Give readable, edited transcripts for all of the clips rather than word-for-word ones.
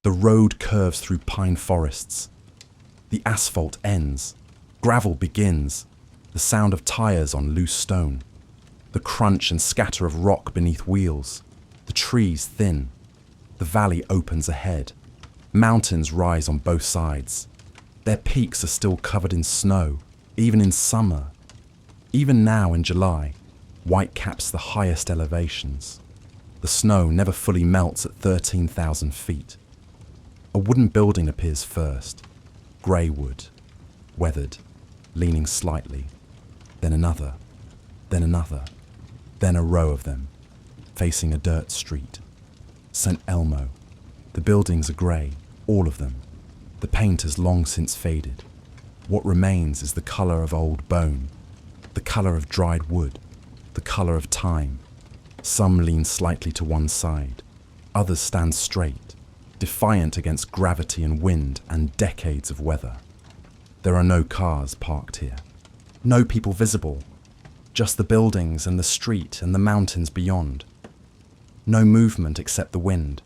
The road curves through pine forests. The asphalt ends. Gravel begins. The sound of tires on loose stone. The crunch and scatter of rock beneath wheels. The trees thin. The valley opens ahead. Mountains rise on both sides. Their peaks are still covered in snow, even in summer. Even now in July, white caps the highest elevations. The snow never fully melts at 13,000 feet. A wooden building appears first, grey wood, weathered, leaning slightly. Then another, then another, then a row of them, facing a dirt street. St. Elmo. The buildings are grey, all of them. The paint has long since faded. What remains is the colour of old bone, the colour of dried wood, the colour of time. Some lean slightly to one side, others stand straight, defiant against gravity and wind and decades of weather. There are no cars parked here, no people visible, just the buildings and the street and the mountains beyond. No movement except the wind.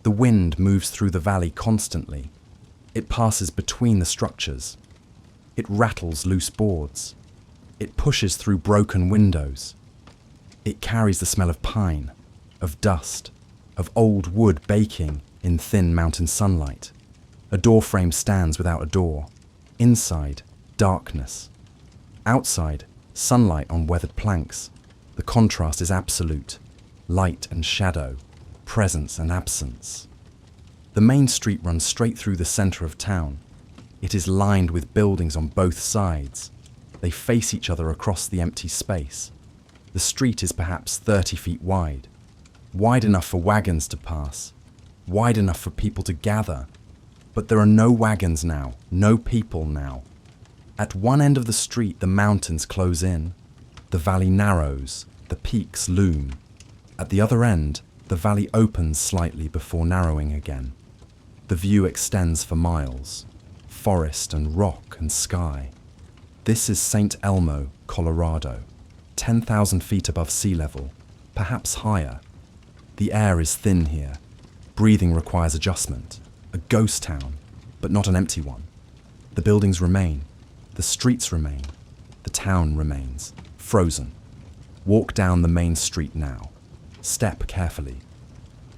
The wind moves through the valley constantly. It passes between the structures. It rattles loose boards. It pushes through broken windows. It carries the smell of pine, of dust, of old wood baking in thin mountain sunlight. A door frame stands without a door. Inside, darkness. Outside, sunlight on weathered planks. The contrast is absolute. Light and shadow, presence and absence. The main street runs straight through the centre of town. It is lined with buildings on both sides. They face each other across the empty space. The street is perhaps 30 feet wide enough for wagons to pass, wide enough for people to gather. But there are no wagons now, no people now. At one end of the street, the mountains close in. The valley narrows, the peaks loom. At the other end, the valley opens slightly before narrowing again. The view extends for miles, forest and rock and sky. This is St. Elmo, Colorado, 10,000 feet above sea level, perhaps higher. The air is thin here. Breathing requires adjustment. A ghost town, but not an empty one. The buildings remain. The streets remain. The town remains, frozen. Walk down the main street now. Step carefully.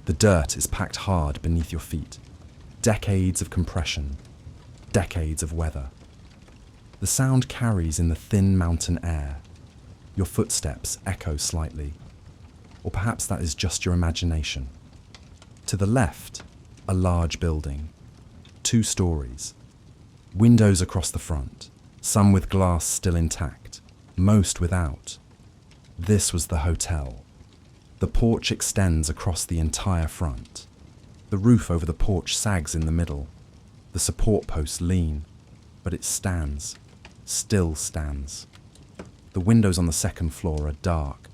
The dirt is packed hard beneath your feet. Decades of compression. Decades of weather. The sound carries in the thin mountain air. Your footsteps echo slightly. Or perhaps that is just your imagination. To the left, a large building. 2 stories. Windows across the front, some with glass still intact, most without. This was the hotel. The porch extends across the entire front. The roof over the porch sags in the middle. The support posts lean, but it stands, still stands. The windows on the second floor are dark.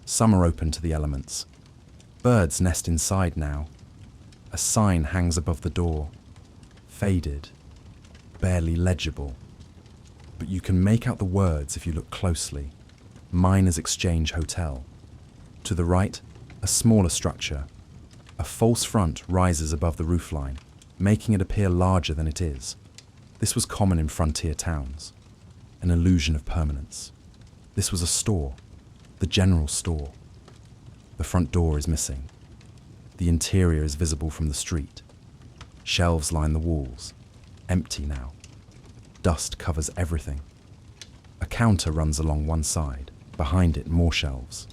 Some are open to the elements. Birds nest inside now. A sign hangs above the door. Faded, barely legible. But you can make out the words if you look closely. Miners' Exchange Hotel. To the right, a smaller structure. A false front rises above the roofline, making it appear larger than it is. This was common in frontier towns. An illusion of permanence. This was a store, the general store. The front door is missing. The interior is visible from the street. Shelves line the walls, empty now. Dust covers everything. A counter runs along one side, behind it more shelves.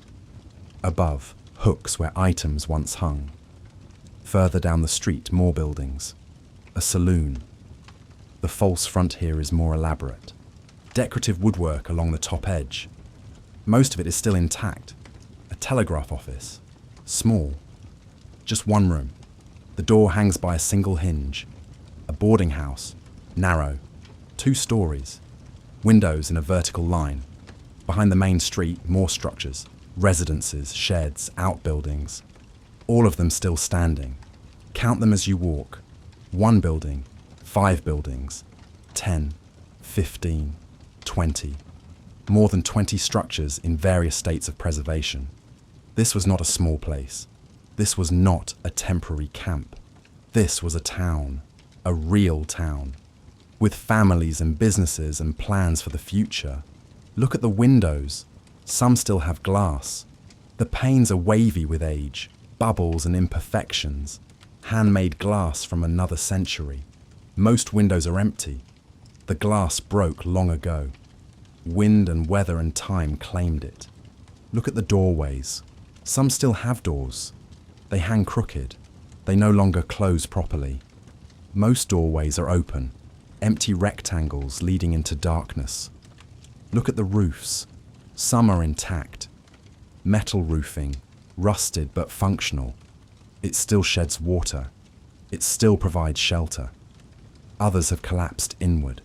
Above, hooks where items once hung. Further down the street, more buildings. A saloon. The false front here is more elaborate. Decorative woodwork along the top edge. Most of it is still intact. A telegraph office. Small. Just one room. The door hangs by a single hinge. A boarding house. Narrow. 2 stories. Windows in a vertical line. Behind the main street, more structures. Residences, sheds, outbuildings. All of them still standing. Count them as you walk. 1 building, 5 buildings, 10, 15, 20. More than 20 structures in various states of preservation. This was not a small place. This was not a temporary camp. This was a town, a real town, with families and businesses and plans for the future. Look at the windows. Some still have glass. The panes are wavy with age, bubbles and imperfections, handmade glass from another century. Most windows are empty. The glass broke long ago. Wind and weather and time claimed it. Look at the doorways. Some still have doors. They hang crooked. They no longer close properly. Most doorways are open, empty rectangles leading into darkness. Look at the roofs. Some are intact. Metal roofing, rusted but functional. It still sheds water. It still provides shelter. Others have collapsed inward.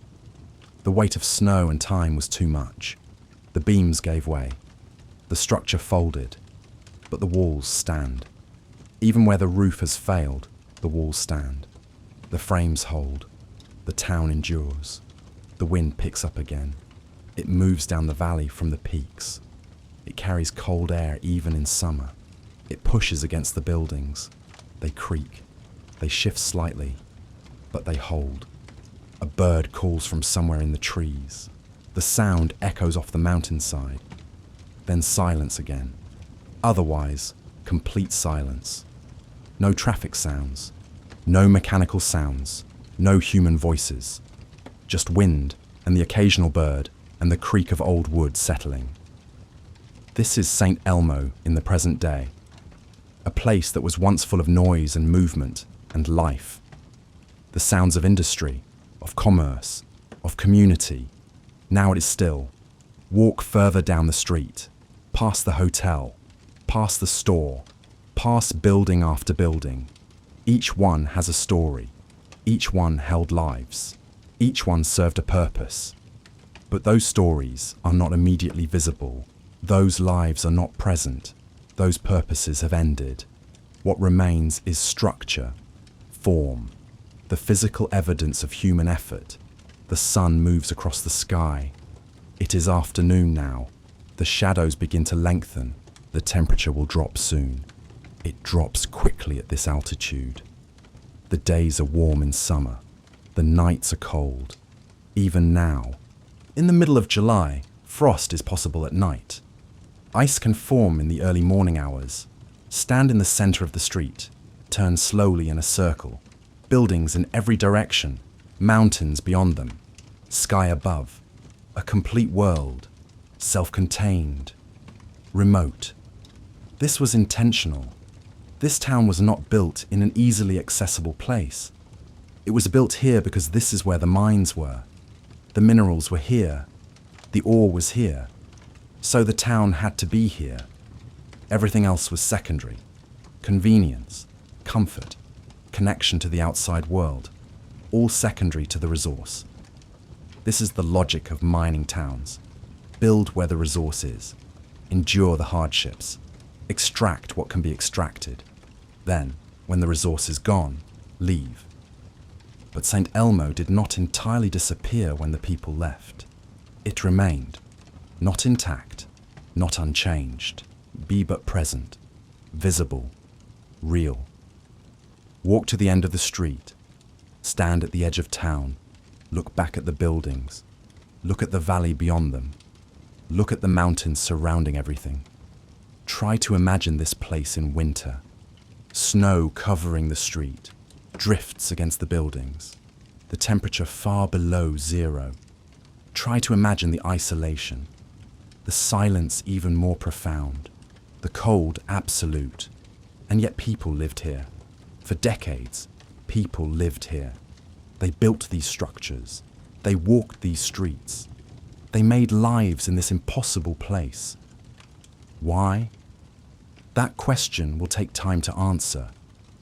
The weight of snow and time was too much. The beams gave way. The structure folded, but the walls stand. Even where the roof has failed, the walls stand. The frames hold. The town endures. The wind picks up again. It moves down the valley from the peaks. It carries cold air even in summer. It pushes against the buildings. They creak. They shift slightly, but they hold. A bird calls from somewhere in the trees. The sound echoes off the mountainside. Then silence again. Otherwise, complete silence. No traffic sounds. No mechanical sounds. No human voices. Just wind and the occasional bird and the creak of old wood settling. This is St. Elmo in the present day. A place that was once full of noise and movement and life. The sounds of industry, of commerce, of community. Now it is still. Walk further down the street, past the hotel, past the store, past building after building. Each one has a story. Each one held lives. Each one served a purpose. But those stories are not immediately visible. Those lives are not present. Those purposes have ended. What remains is structure, form, the physical evidence of human effort. The sun moves across the sky. It is afternoon now. The shadows begin to lengthen. The temperature will drop soon. It drops quickly at this altitude. The days are warm in summer. The nights are cold. Even now, in the middle of July, frost is possible at night. Ice can form in the early morning hours. Stand in the center of the street. Turn slowly in a circle. Buildings in every direction. Mountains beyond them. Sky above. A complete world. Self-contained. Remote. This was intentional. This town was not built in an easily accessible place. It was built here because this is where the mines were. The minerals were here. The ore was here. So the town had to be here. Everything else was secondary. Convenience, comfort, connection to the outside world, all secondary to the resource. This is the logic of mining towns. Build where the resource is. Endure the hardships. Extract what can be extracted. Then, when the resource is gone, leave. But St. Elmo did not entirely disappear when the people left. It remained, not intact, not unchanged, be but present, visible, real. Walk to the end of the street, stand at the edge of town, look back at the buildings, look at the valley beyond them, look at the mountains surrounding everything. Try to imagine this place in winter. Snow covering the street, drifts against the buildings, the temperature far below zero. Try to imagine the isolation, the silence even more profound, the cold absolute. And yet people lived here. For decades, people lived here. They built these structures. They walked these streets. They made lives in this impossible place. Why? That question will take time to answer.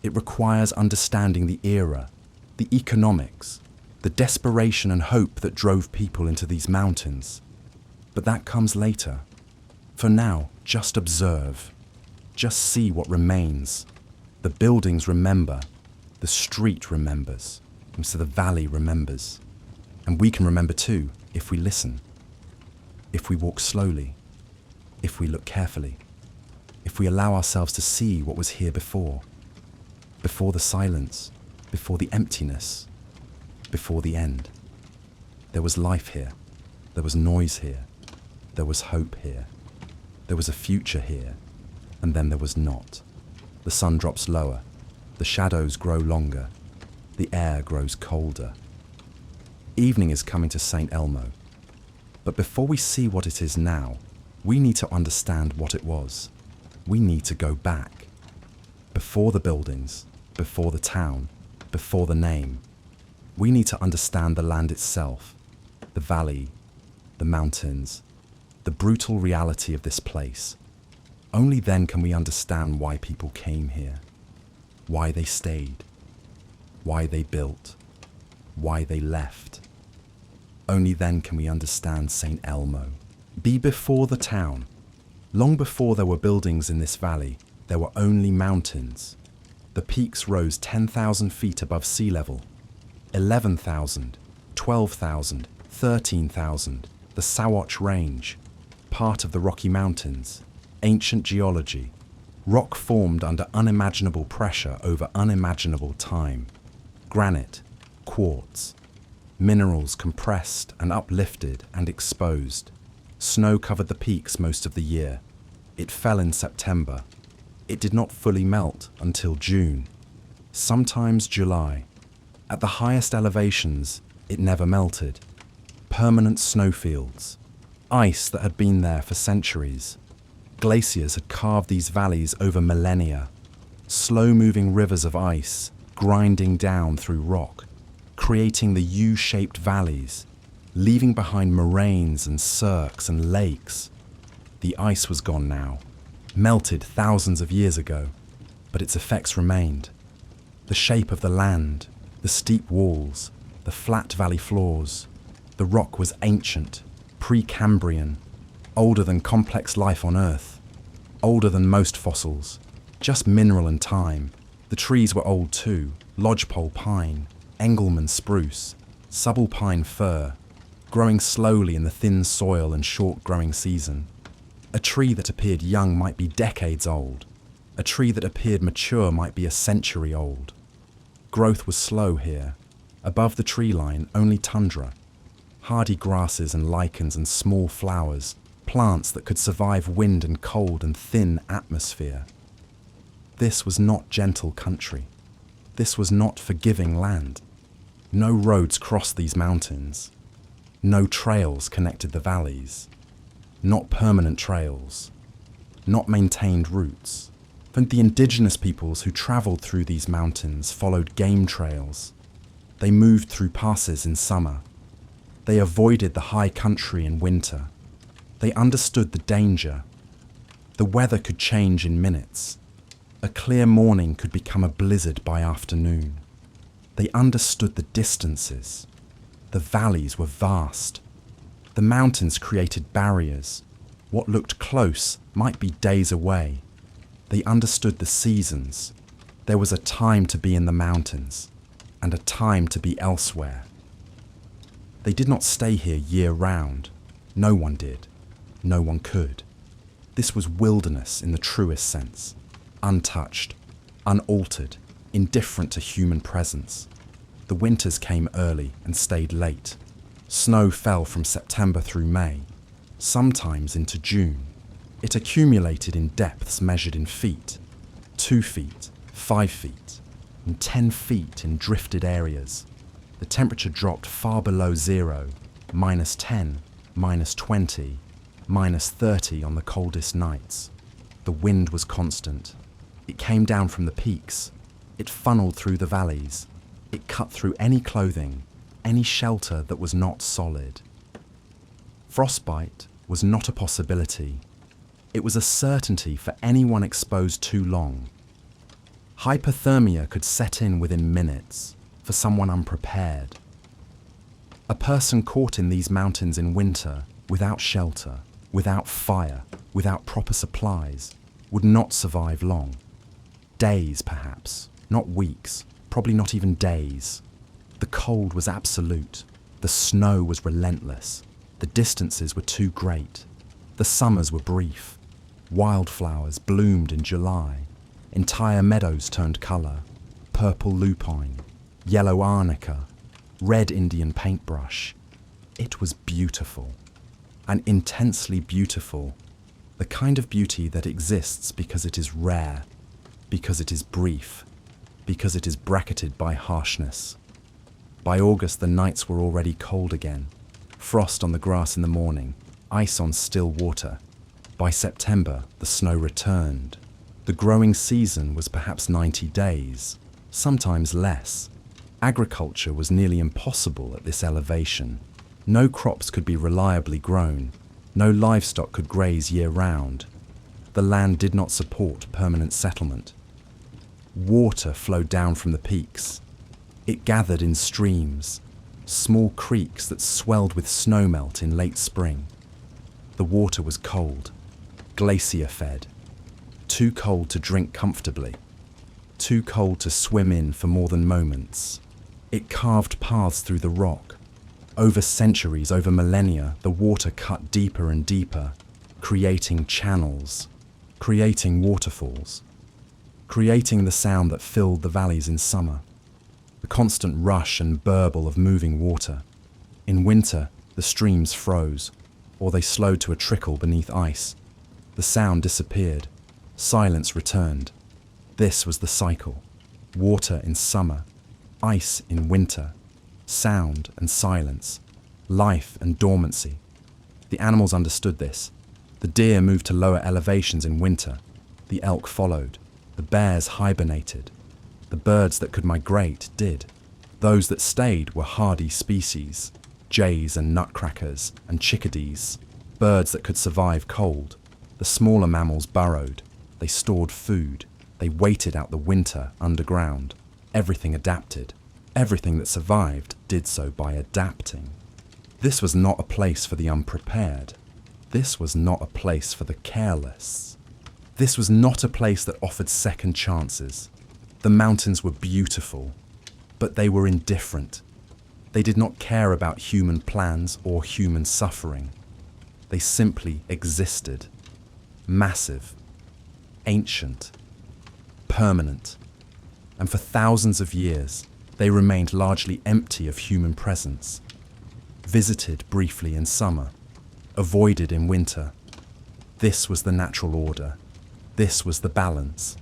It requires understanding the era, the economics, the desperation and hope that drove people into these mountains. But that comes later. For now, just observe. Just see what remains. The buildings remember. The street remembers. And so the valley remembers. And we can remember too, if we listen. If we walk slowly. If we look carefully. If we allow ourselves to see what was here before the silence, before the emptiness, before the end. There was life here, there was noise here, there was hope here, there was a future here, and then there was not. The sun drops lower, the shadows grow longer, the air grows colder. Evening is coming to St. Elmo, but before we see what it is now, we need to understand what it was. We need to go back. Before the buildings, before the town, before the name. We need to understand the land itself, the valley, the mountains, the brutal reality of this place. Only then can we understand why people came here, why they stayed, why they built, why they left. Only then can we understand St. Elmo. Be before the town. Long before there were buildings in this valley, there were only mountains. The peaks rose 10,000 feet above sea level. 11,000, 12,000, 13,000, the Sawatch Range, part of the Rocky Mountains, ancient geology, rock formed under unimaginable pressure over unimaginable time, granite, quartz, minerals compressed and uplifted and exposed. Snow covered the peaks most of the year. It fell in September. It did not fully melt until June, sometimes July. At the highest elevations, it never melted. Permanent snowfields, ice that had been there for centuries. Glaciers had carved these valleys over millennia. Slow-moving rivers of ice grinding down through rock, creating the U-shaped valleys, leaving behind moraines and cirques and lakes. The ice was gone now, melted thousands of years ago, but its effects remained. The shape of the land, the steep walls, the flat valley floors. The rock was ancient, Precambrian, older than complex life on Earth, older than most fossils, just mineral and time. The trees were old too, lodgepole pine, Engelmann spruce, subalpine fir, growing slowly in the thin soil and short growing season. A tree that appeared young might be decades old. A tree that appeared mature might be a century old. Growth was slow here. Above the tree line, only tundra. Hardy grasses and lichens and small flowers, plants that could survive wind and cold and thin atmosphere. This was not gentle country. This was not forgiving land. No roads crossed these mountains. No trails connected the valleys. Not permanent trails. Not maintained routes. And the indigenous peoples who travelled through these mountains followed game trails. They moved through passes in summer. They avoided the high country in winter. They understood the danger. The weather could change in minutes. A clear morning could become a blizzard by afternoon. They understood the distances. The valleys were vast. The mountains created barriers. What looked close might be days away. They understood the seasons. There was a time to be in the mountains and a time to be elsewhere. They did not stay here year-round. No one did. No one could. This was wilderness in the truest sense, untouched, unaltered, indifferent to human presence. The winters came early and stayed late. Snow fell from September through May, sometimes into June. It accumulated in depths measured in feet, 2 feet, 5 feet, and 10 feet in drifted areas. The temperature dropped far below zero, -10, -20, -30 on the coldest nights. The wind was constant. It came down from the peaks. It funneled through the valleys. It cut through any clothing, any shelter that was not solid. Frostbite was not a possibility. It was a certainty for anyone exposed too long. Hypothermia could set in within minutes for someone unprepared. A person caught in these mountains in winter, without shelter, without fire, without proper supplies, would not survive long. Days, perhaps, not weeks, probably not even days. The cold was absolute. The snow was relentless. The distances were too great. The summers were brief. Wildflowers bloomed in July. Entire meadows turned colour. Purple lupine, yellow arnica, red Indian paintbrush. It was beautiful, and intensely beautiful, the kind of beauty that exists because it is rare, because it is brief, because it is bracketed by harshness. By August, the nights were already cold again, frost on the grass in the morning, ice on still water. By September, the snow returned. The growing season was perhaps 90 days, sometimes less. Agriculture was nearly impossible at this elevation. No crops could be reliably grown. No livestock could graze year-round. The land did not support permanent settlement. Water flowed down from the peaks. It gathered in streams, small creeks that swelled with snowmelt in late spring. The water was cold, glacier-fed, too cold to drink comfortably, too cold to swim in for more than moments. It carved paths through the rock. Over centuries, over millennia, the water cut deeper and deeper, creating channels, creating waterfalls, creating the sound that filled the valleys in summer, the constant rush and burble of moving water. In winter, the streams froze, or they slowed to a trickle beneath ice. The sound disappeared. Silence returned. This was the cycle. Water in summer, ice in winter, sound and silence, life and dormancy. The animals understood this. The deer moved to lower elevations in winter. The elk followed. The bears hibernated. The birds that could migrate did. Those that stayed were hardy species, jays and nutcrackers and chickadees, birds that could survive cold. The smaller mammals burrowed. They stored food. They waited out the winter underground. Everything adapted. Everything that survived did so by adapting. This was not a place for the unprepared. This was not a place for the careless. This was not a place that offered second chances. The mountains were beautiful, but they were indifferent. They did not care about human plans or human suffering. They simply existed. Massive, ancient, permanent, and for thousands of years, they remained largely empty of human presence, visited briefly in summer, avoided in winter. This was the natural order. This was the balance.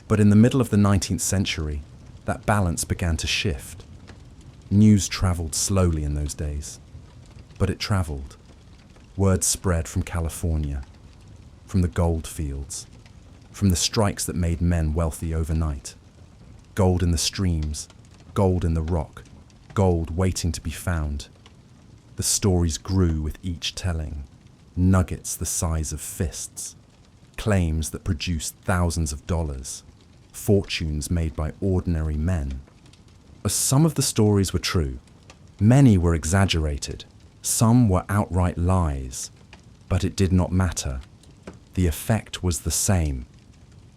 But in the middle of the 19th century, that balance began to shift. News travelled slowly in those days, but it travelled. Word spread from California, from the gold fields, from the strikes that made men wealthy overnight. Gold in the streams, gold in the rock, gold waiting to be found. The stories grew with each telling, nuggets the size of fists, claims that produced thousands of dollars, fortunes made by ordinary men. Some of the stories were true, many were exaggerated, some were outright lies, but it did not matter. The effect was the same.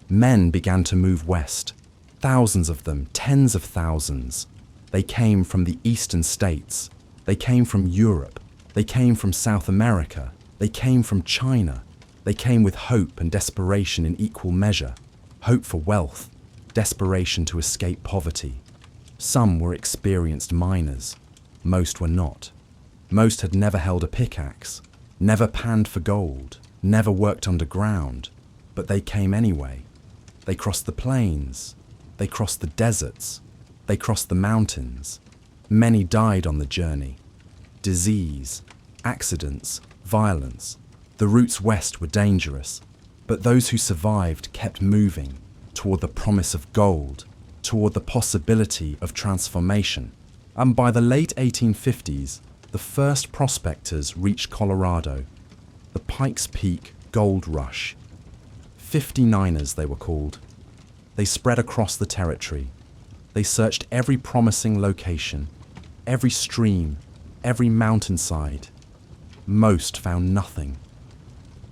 Men began to move west, thousands of them, tens of thousands. They came from the eastern states, they came from Europe, they came from South America, they came from China. They came with hope and desperation in equal measure, hope for wealth, desperation to escape poverty. Some were experienced miners, most were not. Most had never held a pickaxe, never panned for gold, never worked underground, but they came anyway. They crossed the plains, they crossed the deserts, they crossed the mountains. Many died on the journey. Disease, accidents, violence. The routes west were dangerous, but those who survived kept moving toward the promise of gold, toward the possibility of transformation. And by the late 1850s, the first prospectors reached Colorado, the Pikes Peak Gold Rush. 59ers they were called. They spread across the territory. They searched every promising location, every stream, every mountainside. Most found nothing.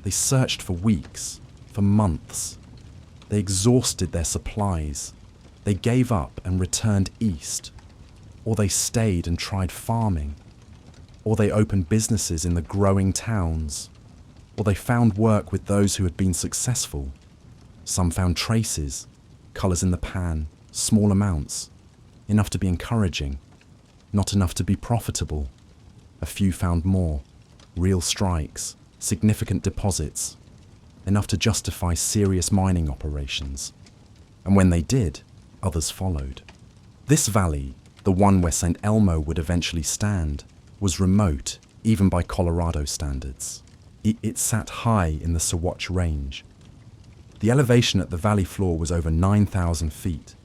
They searched for weeks, for months. They exhausted their supplies. They gave up and returned east. Or they stayed and tried farming. Or they opened businesses in the growing towns. Or they found work with those who had been successful. Some found traces, colours in the pan, small amounts. enough to be encouraging, not enough to be profitable. A few found more, real strikes, significant deposits, enough to justify serious mining operations. And when they did, others followed. This valley, the one where St. Elmo would eventually stand, was remote, even by Colorado standards. It sat high in the Sawatch Range. The elevation at the valley floor was over 9,000 feet.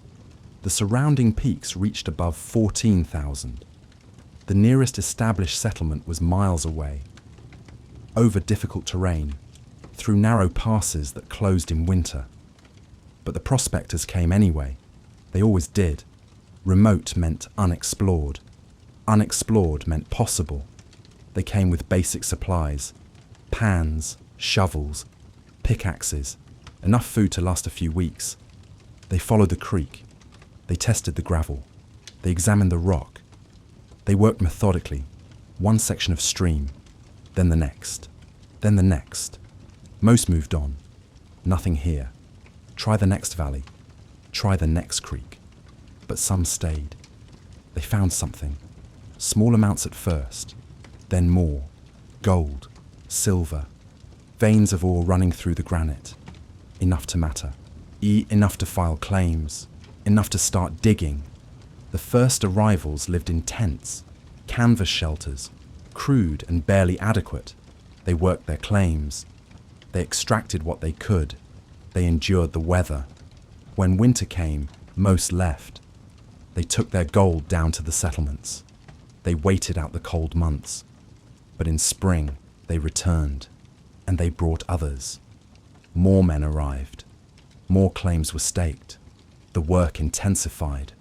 The surrounding peaks reached above 14,000. The nearest established settlement was miles away, over difficult terrain, through narrow passes that closed in winter. But the prospectors came anyway. They always did. Remote meant unexplored. Unexplored meant possible. They came with basic supplies, pans, shovels, pickaxes, enough food to last a few weeks. They followed the creek. They tested the gravel. They examined the rock. They worked methodically, one section of stream, then the next, then the next. Most moved on. Nothing here. Try the next valley. Try the next creek. But some stayed. They found something. Small amounts at first, then more. Gold, silver, veins of ore running through the granite. Enough to matter. Enough to file claims. Enough to start digging. The first arrivals lived in tents, canvas shelters, crude and barely adequate. They worked their claims. They extracted what they could. They endured the weather. When winter came, most left. They took their gold down to the settlements. They waited out the cold months. But in spring, they returned, and they brought others. More men arrived. More claims were staked. The work intensified.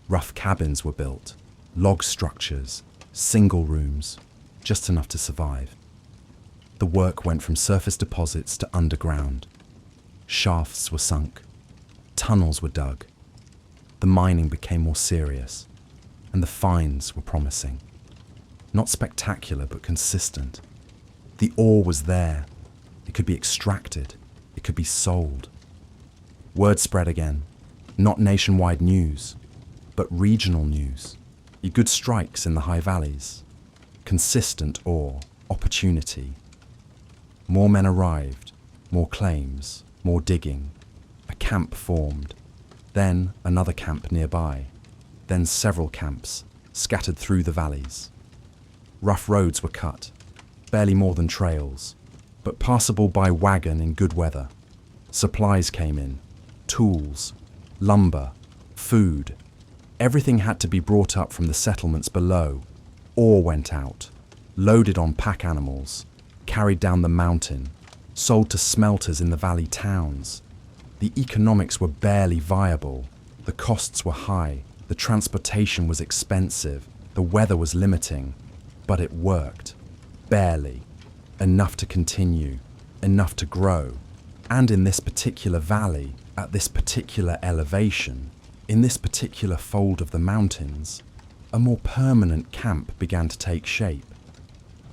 Rough cabins were built, log structures, single rooms, just enough to survive. The work went from surface deposits to underground. Shafts were sunk. Tunnels were dug. The mining became more serious, and the finds were promising. Not spectacular, but consistent. The ore was there. It could be extracted. It could be sold. Word spread again. Not nationwide news, but regional news. Good strikes in the high valleys. Consistent ore, opportunity. More men arrived, more claims, more digging. A camp formed. Then another camp nearby. Then several camps, scattered through the valleys. Rough roads were cut, barely more than trails, but passable by wagon in good weather. Supplies came in, tools, lumber, food. Everything had to be brought up from the settlements below. Ore went out, loaded on pack animals, carried down the mountain, sold to smelters in the valley towns. The economics were barely viable. The costs were high. The transportation was expensive. The weather was limiting. But it worked. Barely. Enough to continue. Enough to grow. And in this particular valley, at this particular elevation, in this particular fold of the mountains, a more permanent camp began to take shape.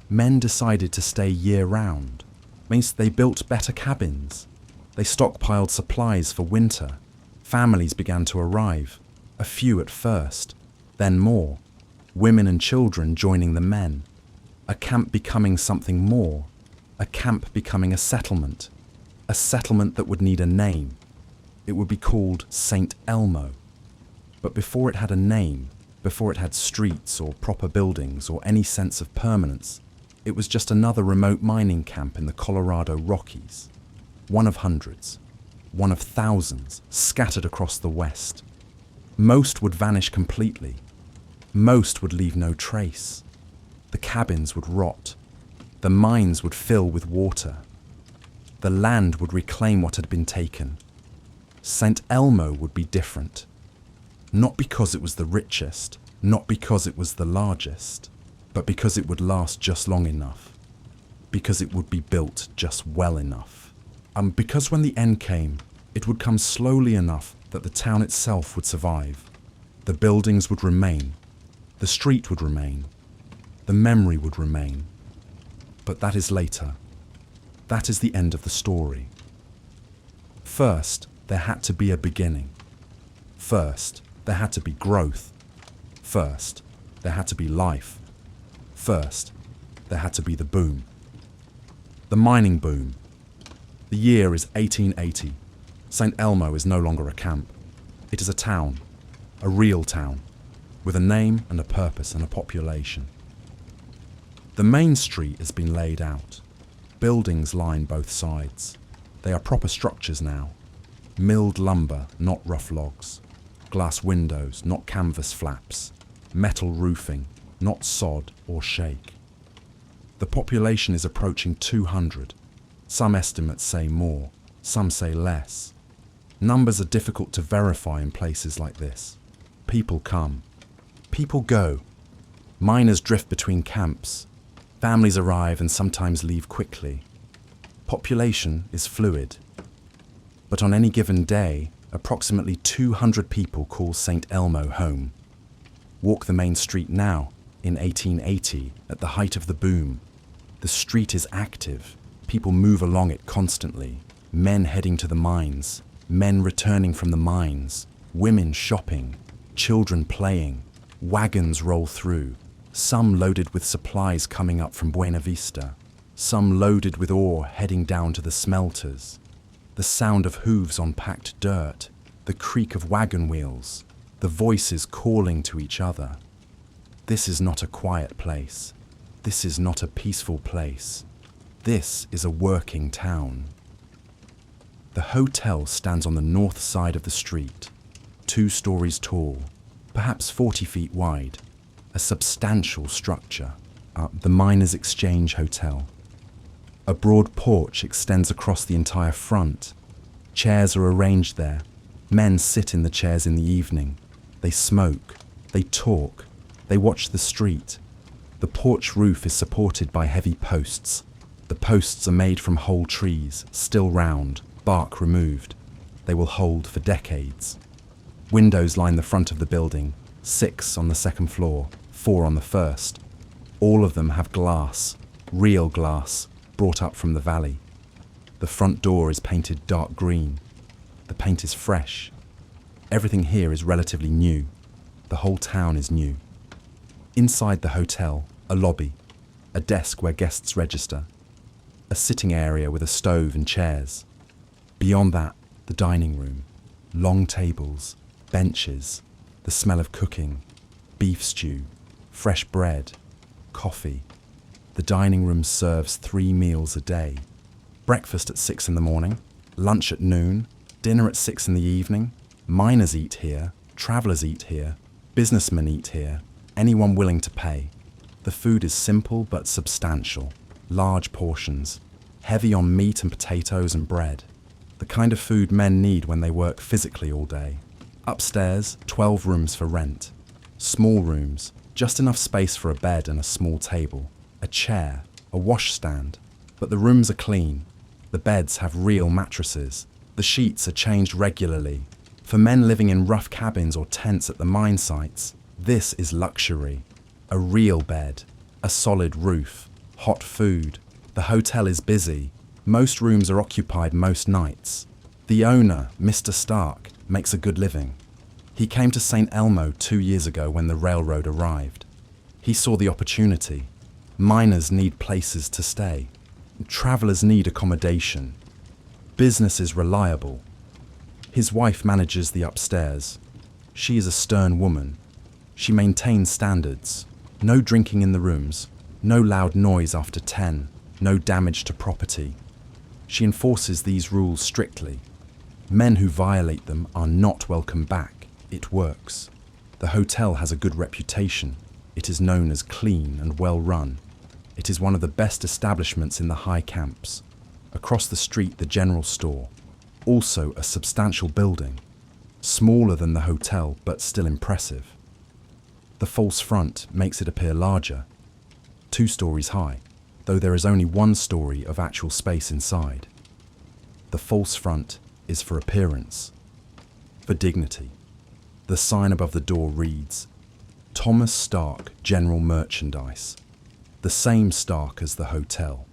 Men decided to stay year-round. Means they built better cabins. They stockpiled supplies for winter. Families began to arrive, a few at first, then more. Women and children joining the men. A camp becoming something more. A camp becoming a settlement that would need a name. It would be called St. Elmo. But before it had a name, before it had streets or proper buildings or any sense of permanence, it was just another remote mining camp in the Colorado Rockies. One of hundreds, one of thousands scattered across the West. Most would vanish completely. Most would leave no trace. The cabins would rot. The mines would fill with water. The land would reclaim what had been taken. St. Elmo would be different. Not because it was the richest, not because it was the largest, but because it would last just long enough. Because it would be built just well enough. And because when the end came, it would come slowly enough that the town itself would survive. The buildings would remain. The street would remain. The memory would remain. But that is later. That is the end of the story. First, there had to be a beginning. First, There had to be growth. First, there had to be life. First, there had to be the boom. The mining boom. The year is 1880. St. Elmo is no longer a camp. It is a town, a real town, with a name and a purpose and a population. The main street has been laid out. Buildings line both sides. They are proper structures now. Milled lumber, not rough logs. Glass windows, not canvas flaps. Metal roofing, not sod or shake. The population is approaching 200. Some estimates say more, some say less. Numbers are difficult to verify in places like this. People come. People go. Miners drift between camps. Families arrive and sometimes leave quickly. Population is fluid. But on any given day, approximately 200 people call St. Elmo home. Walk the main street now, in 1880, at the height of the boom. The street is active. People move along it constantly. Men heading to the mines, men returning from the mines, women shopping, children playing, wagons roll through, some loaded with supplies coming up from Buena Vista, some loaded with ore heading down to the smelters. The sound of hooves on packed dirt, the creak of wagon wheels, the voices calling to each other. This is not a quiet place. This is not a peaceful place. This is a working town. The hotel stands on the north side of the street, 2 stories tall, perhaps 40 feet wide, a substantial structure, the Miners' Exchange Hotel. A broad porch extends across the entire front. Chairs are arranged there. Men sit in the chairs in the evening. They smoke. They talk. They watch the street. The porch roof is supported by heavy posts. The posts are made from whole trees, still round, bark removed. They will hold for decades. Windows line the front of the building, 6 on the second floor, 4 on the first. All of them have glass, real glass, brought up from the valley. The front door is painted dark green. The paint is fresh. Everything here is relatively new. The whole town is new. Inside the hotel, a lobby, a desk where guests register, a sitting area with a stove and chairs. Beyond that, the dining room, long tables, benches, the smell of cooking, beef stew, fresh bread, coffee. The dining room serves 3 meals a day. Breakfast at 6 in the morning, lunch at noon, dinner at 6 in the evening. Miners eat here, travellers eat here, businessmen eat here, anyone willing to pay. The food is simple but substantial, large portions, heavy on meat and potatoes and bread. The kind of food men need when they work physically all day. Upstairs, 12 rooms for rent. Small rooms, just enough space for a bed and a small table, a chair, a washstand. But the rooms are clean. The beds have real mattresses. The sheets are changed regularly. For men living in rough cabins or tents at the mine sites, this is luxury. A real bed, a solid roof, hot food. The hotel is busy. Most rooms are occupied most nights. The owner, Mr. Stark, makes a good living. He came to St. Elmo 2 years ago when the railroad arrived. He saw the opportunity. Miners need places to stay. Travellers need accommodation. Business is reliable. His wife manages the upstairs. She is a stern woman. She maintains standards. No drinking in the rooms. No loud noise after 10. No damage to property. She enforces these rules strictly. Men who violate them are not welcome back. It works. The hotel has a good reputation. It is known as clean and well run. It is one of the best establishments in the high camps. Across the street, the general store. Also a substantial building. Smaller than the hotel, but still impressive. The false front makes it appear larger. 2 stories high, though there is only 1 story of actual space inside. The false front is for appearance, for dignity. The sign above the door reads, Thomas Stark General Merchandise. The same Stark as the hotel.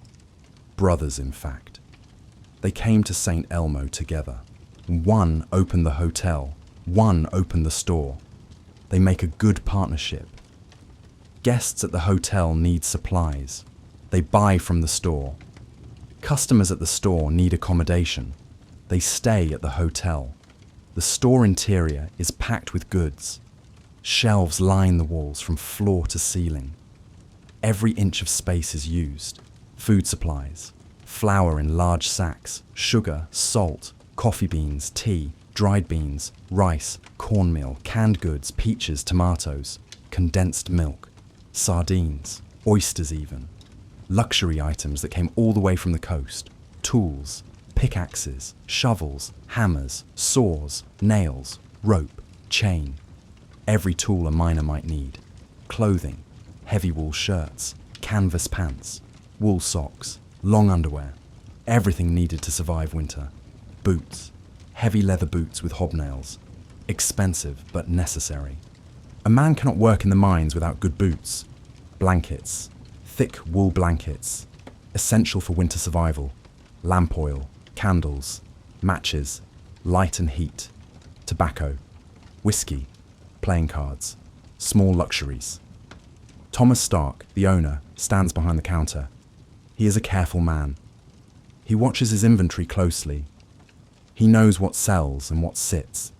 Brothers, in fact. They came to St. Elmo together. One opened the hotel, One opened the store. They make a good partnership. Guests at the hotel need supplies. They buy from the store. Customers at the store need accommodation. They stay at the hotel. The store interior is packed with goods. Shelves line the walls from floor to ceiling. Every inch of space is used. Food supplies, flour in large sacks, sugar, salt, coffee beans, tea, dried beans, rice, cornmeal, canned goods, peaches, tomatoes, condensed milk, sardines, oysters even. Luxury items that came all the way from the coast. Tools, pickaxes, shovels, hammers, saws, nails, rope, chain. Every tool a miner might need. Clothing, heavy wool shirts, canvas pants, wool socks, long underwear. Everything needed to survive winter. Boots, heavy leather boots with hobnails. Expensive but necessary. A man cannot work in the mines without good boots. Blankets, thick wool blankets, essential for winter survival. Lamp oil, candles, matches, light and heat, tobacco, whiskey, playing cards, small luxuries. Thomas Stark, the owner, stands behind the counter. He is a careful man. He watches his inventory closely. He knows what sells and what sits.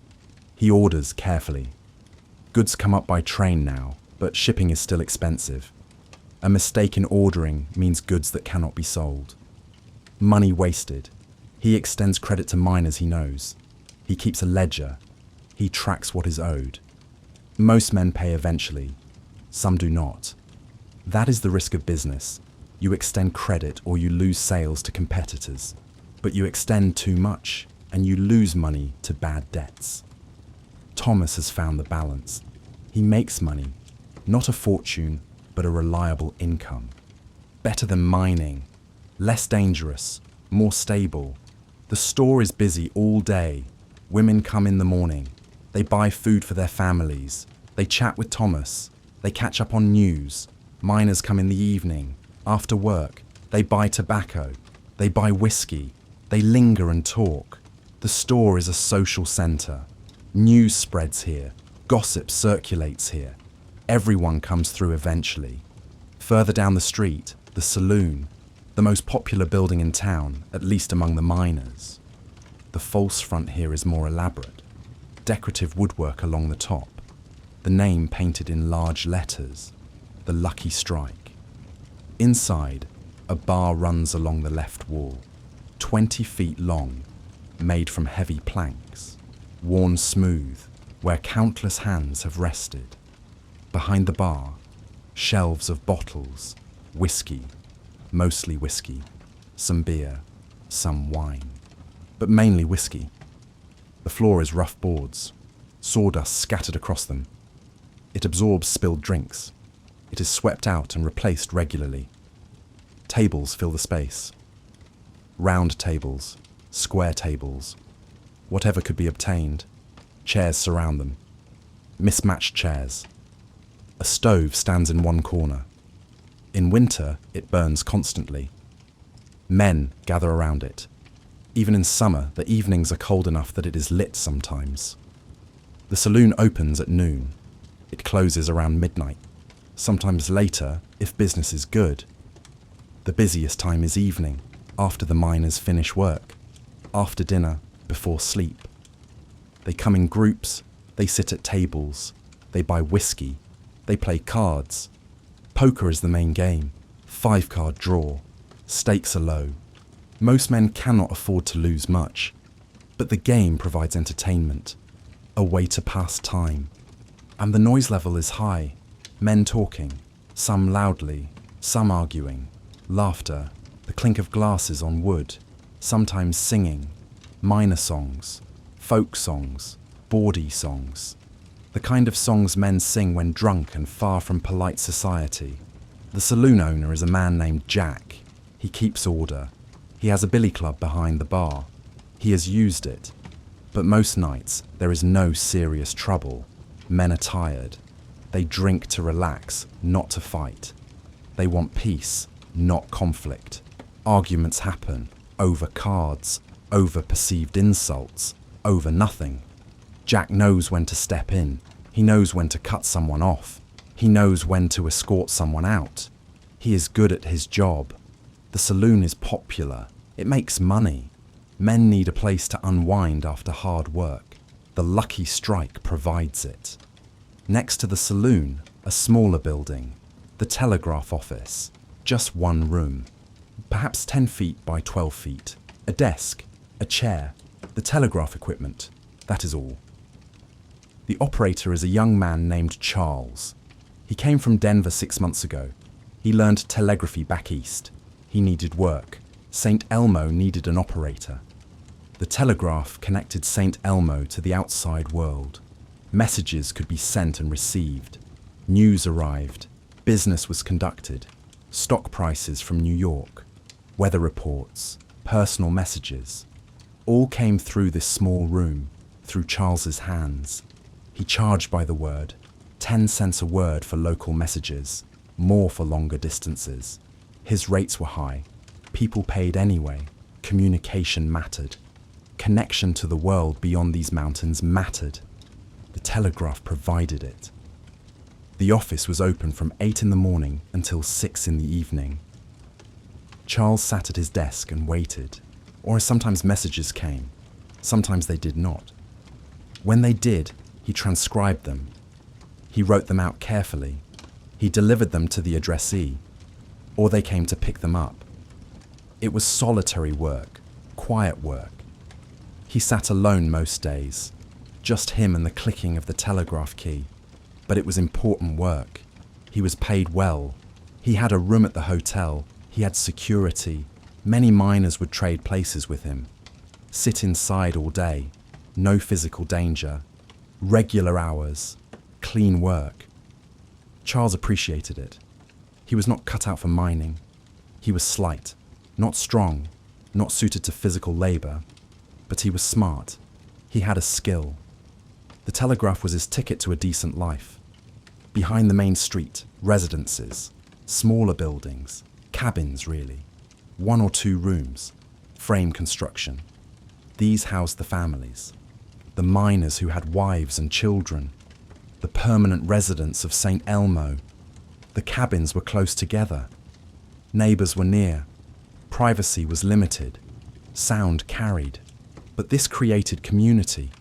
He orders carefully. Goods come up by train now, but shipping is still expensive. A mistake in ordering means goods that cannot be sold. Money wasted. He extends credit to miners he knows. He keeps a ledger. He tracks what is owed. Most men pay eventually. Some do not. That is the risk of business. You extend credit or you lose sales to competitors. But you extend too much and you lose money to bad debts. Thomas has found the balance. He makes money, not a fortune, but a reliable income. Better than mining, less dangerous, more stable. The store is busy all day. Women come in the morning. They buy food for their families. They chat with Thomas. They catch up on news. Miners come in the evening. After work, they buy tobacco. They buy whiskey. They linger and talk. The store is a social centre. News spreads here. Gossip circulates here. Everyone comes through eventually. Further down the street, the saloon, the most popular building in town, at least among the miners. The false front here is more elaborate. Decorative woodwork along the top. The name painted in large letters. The Lucky Strike. Inside, a bar runs along the left wall. 20 feet long, made from heavy planks. Worn smooth, where countless hands have rested. Behind the bar, shelves of bottles, whiskey, mostly whiskey, some beer, some wine, but mainly whiskey. The floor is rough boards, sawdust scattered across them. It absorbs spilled drinks. It is swept out and replaced regularly. Tables fill the space. Round tables, square tables, whatever could be obtained. Chairs surround them. Mismatched chairs. A stove stands in one corner. In winter, it burns constantly. Men gather around it. Even in summer, the evenings are cold enough that it is lit sometimes. The saloon opens at noon. It closes around midnight, sometimes later if business is good. The busiest time is evening, after the miners finish work, after dinner, before sleep. They come in groups, they sit at tables, they buy whiskey, they play cards. Poker is the main game, 5-card draw. Stakes are low. Most men cannot afford to lose much, but the game provides entertainment, a way to pass time. And the noise level is high, men talking, some loudly, some arguing, laughter, the clink of glasses on wood, sometimes singing, minor songs, folk songs, bawdy songs, the kind of songs men sing when drunk and far from polite society. The saloon owner is a man named Jack. He keeps order. He has a billy club behind the bar. He has used it. But most nights, there is no serious trouble. Men are tired. They drink to relax, not to fight. They want peace, not conflict. Arguments happen over cards, over perceived insults, over nothing. Jack knows when to step in. He knows when to cut someone off. He knows when to escort someone out. He is good at his job. The saloon is popular. It makes money. Men need a place to unwind after hard work. The Lucky Strike provides it. Next to the saloon, a smaller building, the telegraph office, just one room, perhaps 10 feet by 12 feet, a desk, a chair, the telegraph equipment, that is all. The operator is a young man named Charles. He came from Denver 6 months ago. He learned telegraphy back east. He needed work. St. Elmo needed an operator. The telegraph connected St. Elmo to the outside world. Messages could be sent and received. News arrived. Business was conducted. Stock prices from New York. Weather reports. Personal messages. All came through this small room, through Charles's hands. He charged by the word, 10 cents a word for local messages, more for longer distances. His rates were high. People paid anyway. Communication mattered. Connection to the world beyond these mountains mattered. The telegraph provided it. The office was open from 8 in the morning until 6 in the evening. Charles sat at his desk and waited, or sometimes messages came, sometimes they did not. When they did, he transcribed them. He wrote them out carefully. He delivered them to the addressee, or they came to pick them up. It was solitary work, quiet work. He sat alone most days, just him and the clicking of the telegraph key. But it was important work. He was paid well. He had a room at the hotel. He had security. Many miners would trade places with him. Sit inside all day. No physical danger. Regular hours. Clean work. Charles appreciated it. He was not cut out for mining. He was slight, not strong, not suited to physical labor, but he was smart. He had a skill. The telegraph was his ticket to a decent life. Behind the main street, residences, smaller buildings, cabins really, 1 or 2 rooms, frame construction. These housed the families, the miners who had wives and children, the permanent residents of St. Elmo. The cabins were close together. Neighbors were near. Privacy was limited. Sound carried. But this created community.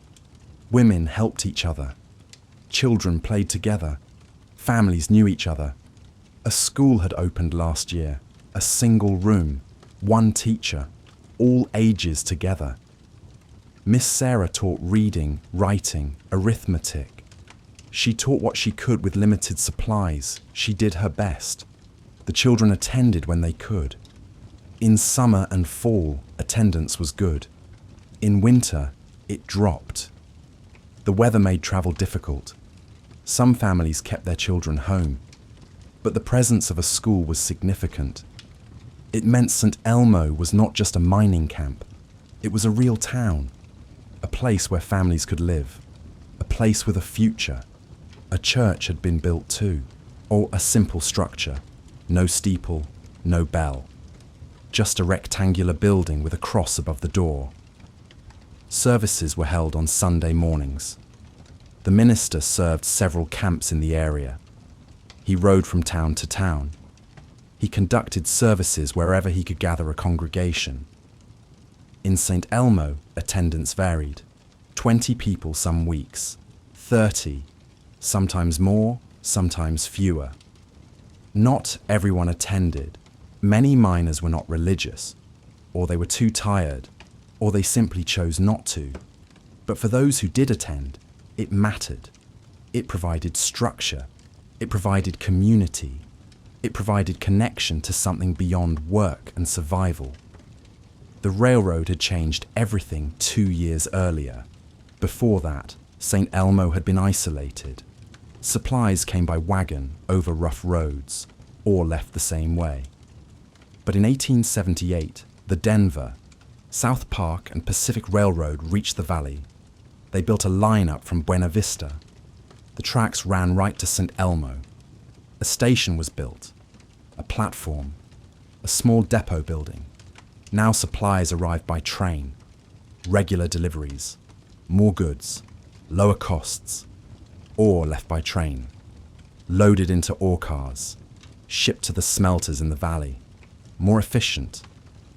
Women helped each other. Children played together. Families knew each other. A school had opened last year. A single room. One teacher. All ages together. Miss Sarah taught reading, writing, arithmetic. She taught what she could with limited supplies. She did her best. The children attended when they could. In summer and fall, attendance was good. In winter, it dropped. The weather made travel difficult. Some families kept their children home. But the presence of a school was significant. It meant St. Elmo was not just a mining camp. It was a real town. A place where families could live. A place with a future. A church had been built too. Or a simple structure. No steeple, no bell. Just a rectangular building with a cross above the door. Services were held on Sunday mornings. The minister served several camps in the area. He rode from town to town. He conducted services wherever he could gather a congregation. In St. Elmo, attendance varied. 20 people some weeks, 30, sometimes more, sometimes fewer. Not everyone attended. Many miners were not religious, or they were too tired, or they simply chose not to. But for those who did attend, it mattered. It provided structure. It provided community. It provided connection to something beyond work and survival. The railroad had changed everything 2 years earlier. Before that, St. Elmo had been isolated. Supplies came by wagon over rough roads, or left the same way. But in 1878, the Denver, South Park and Pacific Railroad reached the valley. They built a line up from Buena Vista. The tracks ran right to St. Elmo. A station was built, a platform, a small depot building. Now supplies arrived by train, regular deliveries, more goods, lower costs, ore left by train, loaded into ore cars, shipped to the smelters in the valley, more efficient,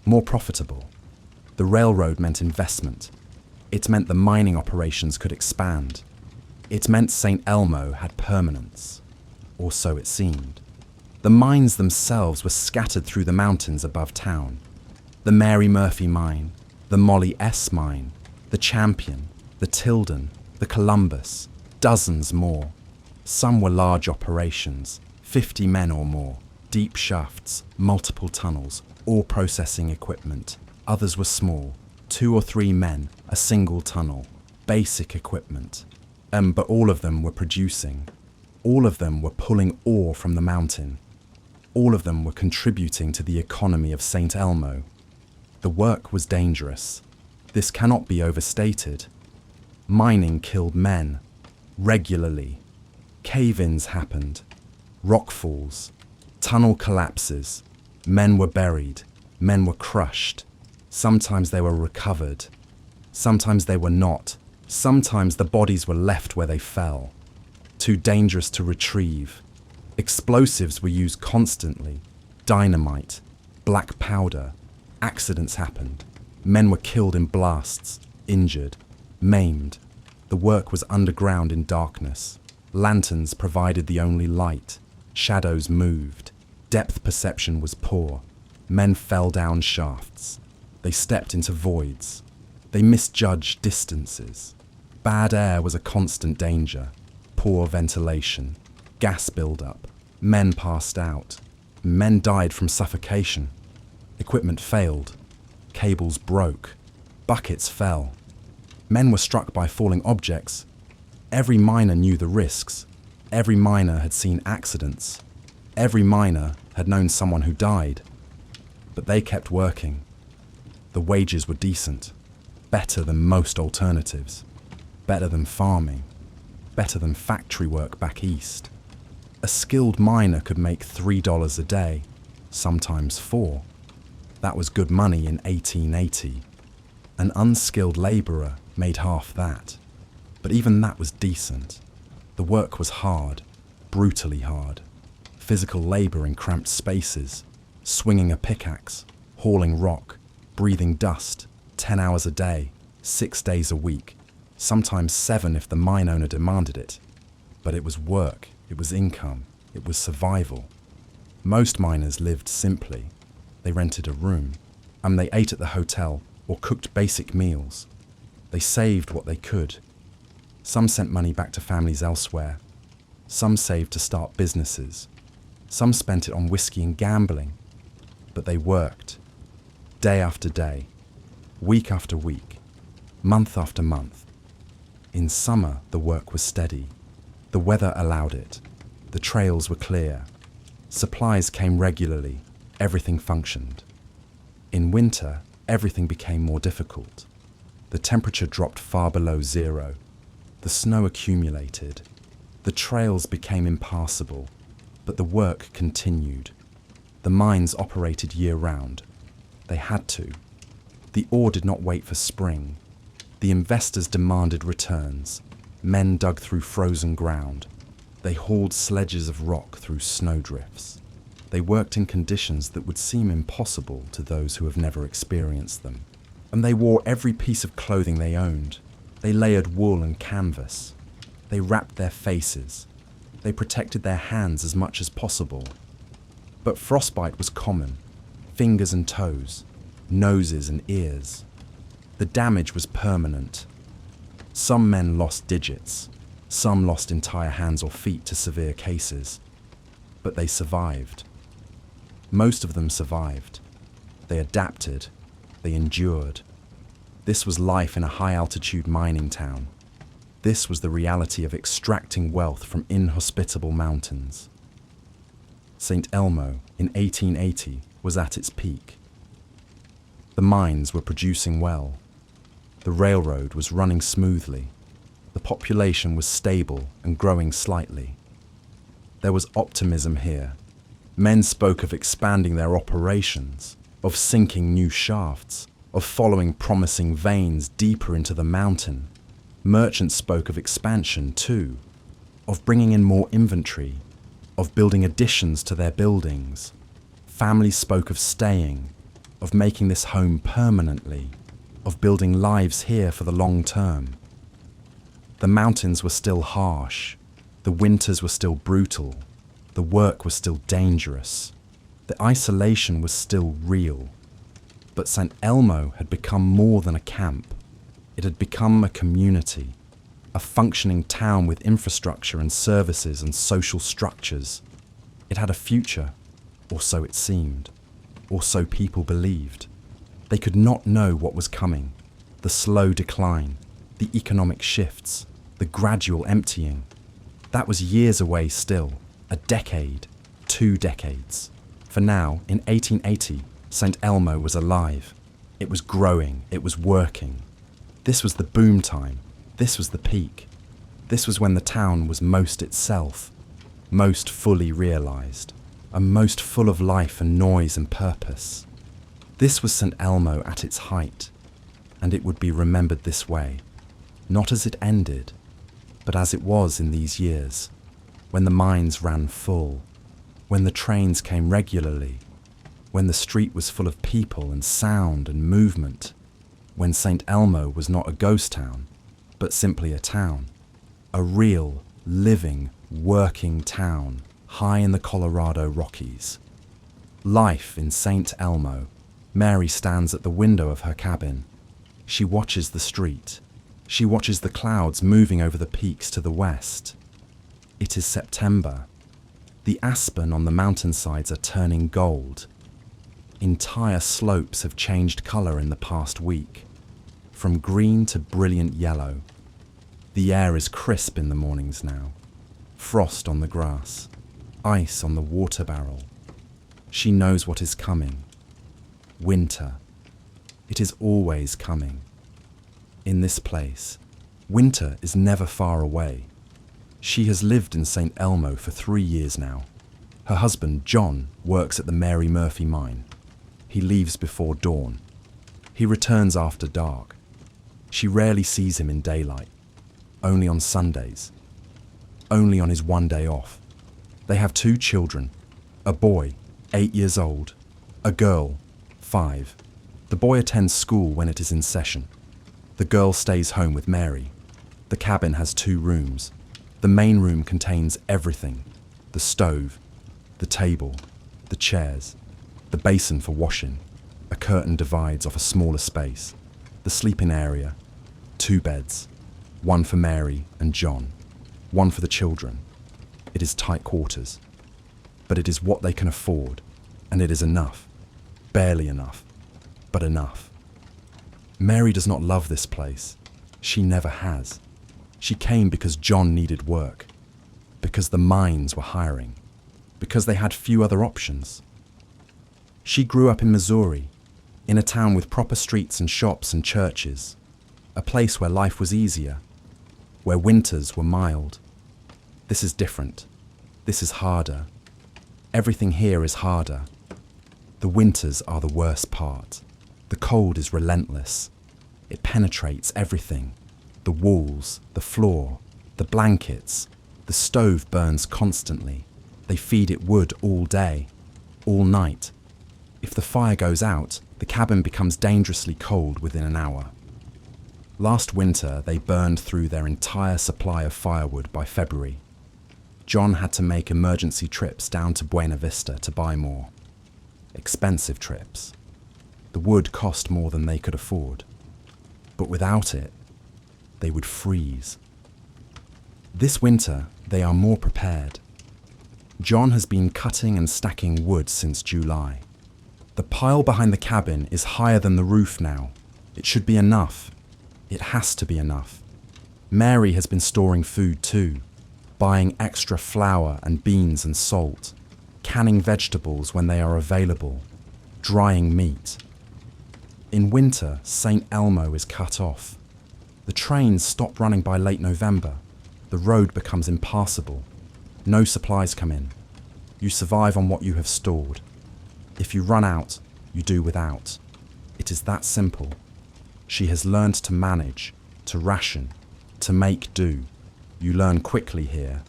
more profitable. The railroad meant investment. It meant the mining operations could expand. It meant St. Elmo had permanence, or so it seemed. The mines themselves were scattered through the mountains above town. The Mary Murphy mine, the Molly S mine, the Champion, the Tilden, the Columbus, dozens more. Some were large operations, 50 men or more, deep shafts, multiple tunnels, ore processing equipment. Others were small, 2 or 3 men, a single tunnel, basic equipment. But all of them were producing. All of them were pulling ore from the mountain. All of them were contributing to the economy of St. Elmo. The work was dangerous. This cannot be overstated. Mining killed men, regularly. Cave-ins happened, rockfalls, tunnel collapses. Men were buried, men were crushed. Sometimes they were recovered. Sometimes they were not. Sometimes the bodies were left where they fell, too dangerous to retrieve. Explosives were used constantly, dynamite, black powder. Accidents happened. Men were killed in blasts, injured, maimed. The work was underground in darkness. Lanterns provided the only light. Shadows moved. Depth perception was poor. Men fell down shafts. They stepped into voids. They misjudged distances. Bad air was a constant danger. Poor ventilation. Gas buildup. Men passed out. Men died from suffocation. Equipment failed. Cables broke. Buckets fell. Men were struck by falling objects. Every miner knew the risks. Every miner had seen accidents. Every miner had known someone who died. But they kept working. The wages were decent, better than most alternatives, better than farming, better than factory work back east. A skilled miner could make $3 a day, sometimes $4. That was good money in 1880. An unskilled labourer made half that. But even that was decent. The work was hard, brutally hard. Physical labour in cramped spaces, swinging a pickaxe, hauling rock, breathing dust, 10 hours a day, 6 days a week, sometimes 7 if the mine owner demanded it. But it was work, it was income, it was survival. Most miners lived simply. They rented a room, and they ate at the hotel or cooked basic meals. They saved what they could. Some sent money back to families elsewhere. Some saved to start businesses. Some spent it on whiskey and gambling. But they worked, day after day, week after week, month after month. In summer, the work was steady. The weather allowed it. The trails were clear. Supplies came regularly. Everything functioned. In winter, everything became more difficult. The temperature dropped far below zero. The snow accumulated. The trails became impassable, but the work continued. The mines operated year-round. They had to. The ore did not wait for spring. The investors demanded returns. Men dug through frozen ground. They hauled sledges of rock through snowdrifts. They worked in conditions that would seem impossible to those who have never experienced them. And they wore every piece of clothing they owned. They layered wool and canvas. They wrapped their faces. They protected their hands as much as possible. But frostbite was common. Fingers and toes, noses and ears. The damage was permanent. Some men lost digits. Some lost entire hands or feet to severe cases. But they survived. Most of them survived. They adapted. They endured. This was life in a high-altitude mining town. This was the reality of extracting wealth from inhospitable mountains. St. Elmo, in 1880, was at its peak. The mines were producing well. The railroad was running smoothly. The population was stable and growing slightly. There was optimism here. Men spoke of expanding their operations, of sinking new shafts, of following promising veins deeper into the mountain. Merchants spoke of expansion too, of bringing in more inventory, of building additions to their buildings. Families spoke of staying, of making this home permanently, of building lives here for the long term. The mountains were still harsh, the winters were still brutal, the work was still dangerous, the isolation was still real. But St. Elmo had become more than a camp. It had become a community, a functioning town with infrastructure and services and social structures. It had a future, or so it seemed, or so people believed. They could not know what was coming, the slow decline, the economic shifts, the gradual emptying. That was years away still, a decade, 2 decades. For now, in 1880, St. Elmo was alive. It was growing, it was working. This was the boom time, this was the peak. This was when the town was most itself, most fully realised, and most full of life and noise and purpose. This was St. Elmo at its height, and it would be remembered this way, not as it ended, but as it was in these years, when the mines ran full, when the trains came regularly, when the street was full of people and sound and movement, when St. Elmo was not a ghost town, but simply a town, a real, living, working town high in the Colorado Rockies. Life in St. Elmo. Mary stands at the window of her cabin. She watches the street. She watches the clouds moving over the peaks to the west. It is September. The aspen on the mountainsides are turning gold. Entire slopes have changed colour in the past week, from green to brilliant yellow. The air is crisp in the mornings now. Frost on the grass, ice on the water barrel. She knows what is coming. Winter. It is always coming. In this place, winter is never far away. She has lived in St. Elmo for 3 years now. Her husband, John, works at the Mary Murphy mine. He leaves before dawn. He returns after dark. She rarely sees him in daylight, only on Sundays, only on his one day off. They have 2 children, a boy, 8 years old, a girl, 5. The boy attends school when it is in session. The girl stays home with Mary. The cabin has 2 rooms. The main room contains everything: the stove, the table, the chairs, the basin for washing. A curtain divides off a smaller space. The sleeping area, 2 beds, one for Mary and John, one for the children. It is tight quarters, but it is what they can afford, and it is enough. Barely enough, but enough. Mary does not love this place. She never has. She came because John needed work, because the mines were hiring, because they had few other options. She grew up in Missouri, in a town with proper streets and shops and churches, a place where life was easier, where winters were mild. This is different. This is harder. Everything here is harder. The winters are the worst part. The cold is relentless. It penetrates everything. The walls, the floor, the blankets. The stove burns constantly. They feed it wood all day, all night. If the fire goes out, the cabin becomes dangerously cold within an hour. Last winter, they burned through their entire supply of firewood by February. John had to make emergency trips down to Buena Vista to buy more. Expensive trips. The wood cost more than they could afford. But without it, they would freeze. This winter, they are more prepared. John has been cutting and stacking wood since July. The pile behind the cabin is higher than the roof now. It should be enough. It has to be enough. Mary has been storing food too, buying extra flour and beans and salt, canning vegetables when they are available, drying meat. In winter, St. Elmo is cut off. The trains stop running by late November. The road becomes impassable. No supplies come in. You survive on what you have stored. If you run out, you do without. It is that simple. She has learned to manage, to ration, to make do. You learn quickly here,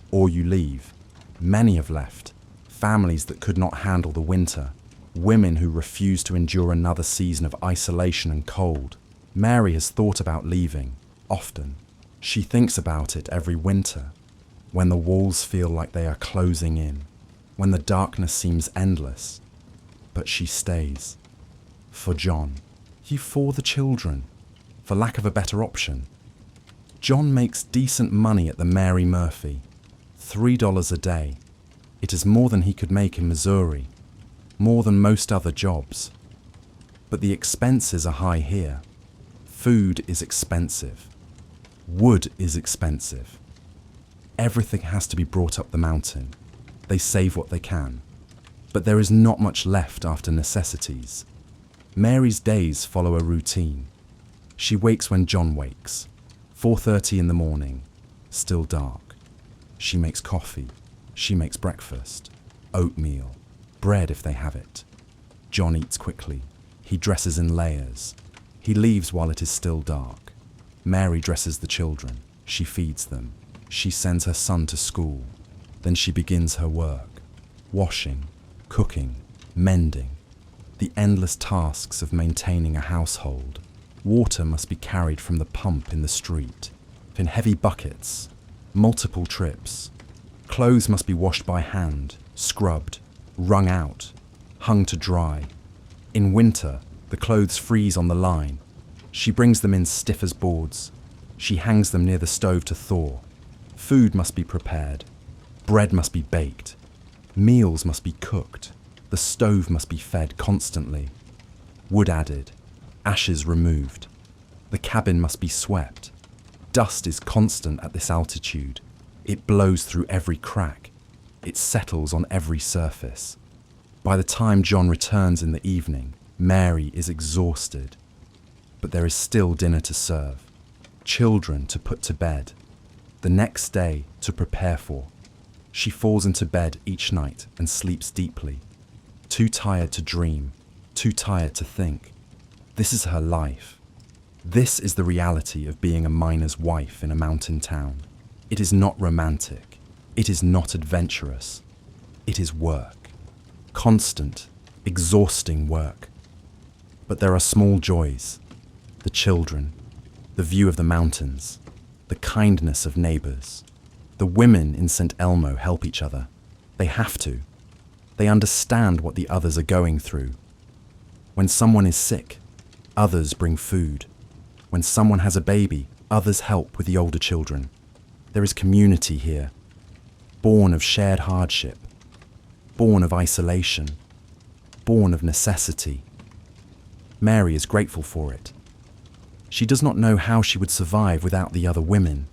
or you leave. Many have left. Families that could not handle the winter. Women who refuse to endure another season of isolation and cold. Mary has thought about leaving, often. She thinks about it every winter, when the walls feel like they are closing in, when the darkness seems endless. But she stays. For John. For the children. For lack of a better option. John makes decent money at the Mary Murphy. $3 a day. It is more than he could make in Missouri. More than most other jobs. But the expenses are high here. Food is expensive. Wood is expensive. Everything has to be brought up the mountain. They save what they can. But there is not much left after necessities. Mary's days follow a routine. She wakes when John wakes. 4:30 in the morning, still dark. She makes coffee. She makes breakfast. Oatmeal. Bread if they have it. John eats quickly. He dresses in layers. He leaves while it is still dark. Mary dresses the children. She feeds them. She sends her son to school. Then she begins her work. Washing, cooking, mending. The endless tasks of maintaining a household. Water must be carried from the pump in the street, in heavy buckets, multiple trips. Clothes must be washed by hand, scrubbed, wrung out, hung to dry. In winter, the clothes freeze on the line. She brings them in stiff as boards. She hangs them near the stove to thaw. Food must be prepared. Bread must be baked. Meals must be cooked. The stove must be fed constantly. Wood added. Ashes removed. The cabin must be swept. Dust is constant at this altitude. It blows through every crack. It settles on every surface. By the time John returns in the evening, Mary is exhausted. But there is still dinner to serve. Children to put to bed. The next day to prepare for. She falls into bed each night and sleeps deeply. Too tired to dream. Too tired to think. This is her life. This is the reality of being a miner's wife in a mountain town. It is not romantic. It is not adventurous. It is work. Constant, exhausting work. But there are small joys. The children, the view of the mountains, the kindness of neighbours. The women in St. Elmo help each other. They have to. They understand what the others are going through. When someone is sick, others bring food. When someone has a baby, others help with the older children. There is community here, born of shared hardship, born of isolation, born of necessity. Mary is grateful for it. She does not know how she would survive without the other women.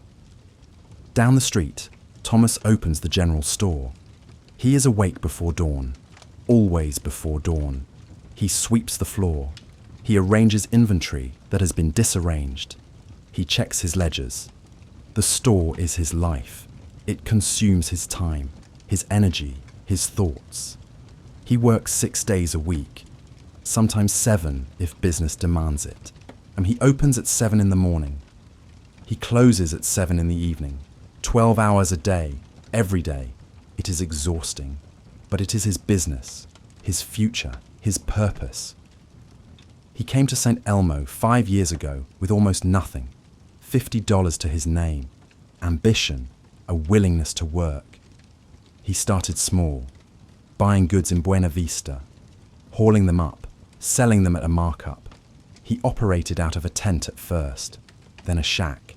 Down the street, Thomas opens the general store. He is awake before dawn, always before dawn. He sweeps the floor. He arranges inventory that has been disarranged. He checks his ledgers. The store is his life. It consumes his time, his energy, his thoughts. He works 6 days a week, sometimes 7 if business demands it. And he opens at 7 in the morning. He closes at 7 in the evening. 12 hours a day, every day. It is exhausting, but it is his business, his future, his purpose. He came to St. Elmo 5 years ago with almost nothing, $50 to his name, ambition, a willingness to work. He started small, buying goods in Buena Vista, hauling them up, selling them at a markup. He operated out of a tent at first, then a shack,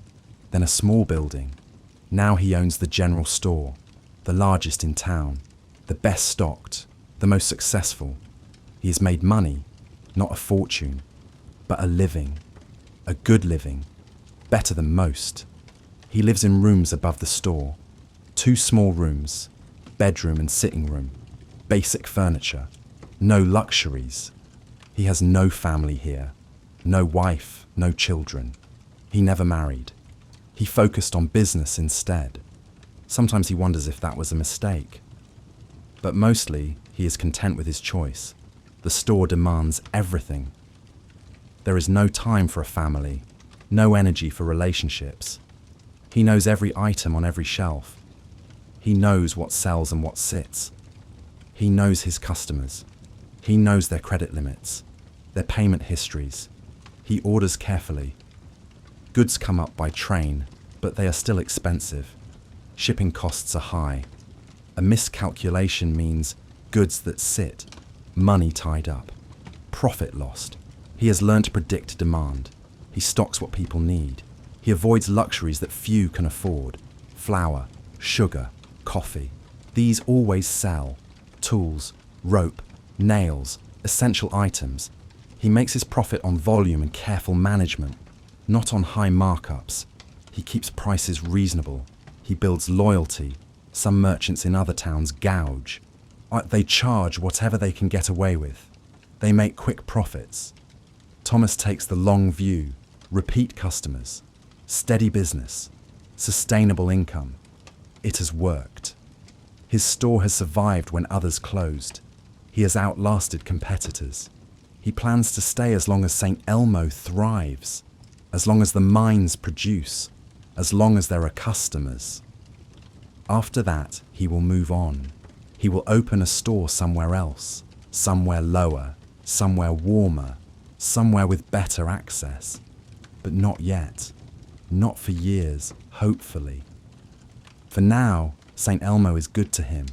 then a small building. Now he owns the general store, the largest in town, the best stocked, the most successful. He has made money, not a fortune, but a living, a good living, better than most. He lives in rooms above the store, 2 small rooms, bedroom and sitting room, basic furniture, no luxuries. He has no family here, no wife, no children. He never married. He focused on business instead. Sometimes he wonders if that was a mistake. But mostly, he is content with his choice. The store demands everything. There is no time for a family, no energy for relationships. He knows every item on every shelf. He knows what sells and what sits. He knows his customers. He knows their credit limits, their payment histories. He orders carefully. Goods come up by train, but they are still expensive. Shipping costs are high. A miscalculation means goods that sit, money tied up, profit lost. He has learned to predict demand. He stocks what people need. He avoids luxuries that few can afford. Flour, sugar, coffee. These always sell. Tools, rope, nails, essential items. He makes his profit on volume and careful management, not on high markups. He keeps prices reasonable. He builds loyalty. Some merchants in other towns gouge. They charge whatever they can get away with. They make quick profits. Thomas takes the long view, repeat customers, steady business, sustainable income. It has worked. His store has survived when others closed. He has outlasted competitors. He plans to stay as long as St. Elmo thrives, as long as the mines produce, as long as there are customers. After that, he will move on. He will open a store somewhere else, somewhere lower, somewhere warmer, somewhere with better access. But not yet. Not for years, hopefully. For now, St. Elmo is good to him.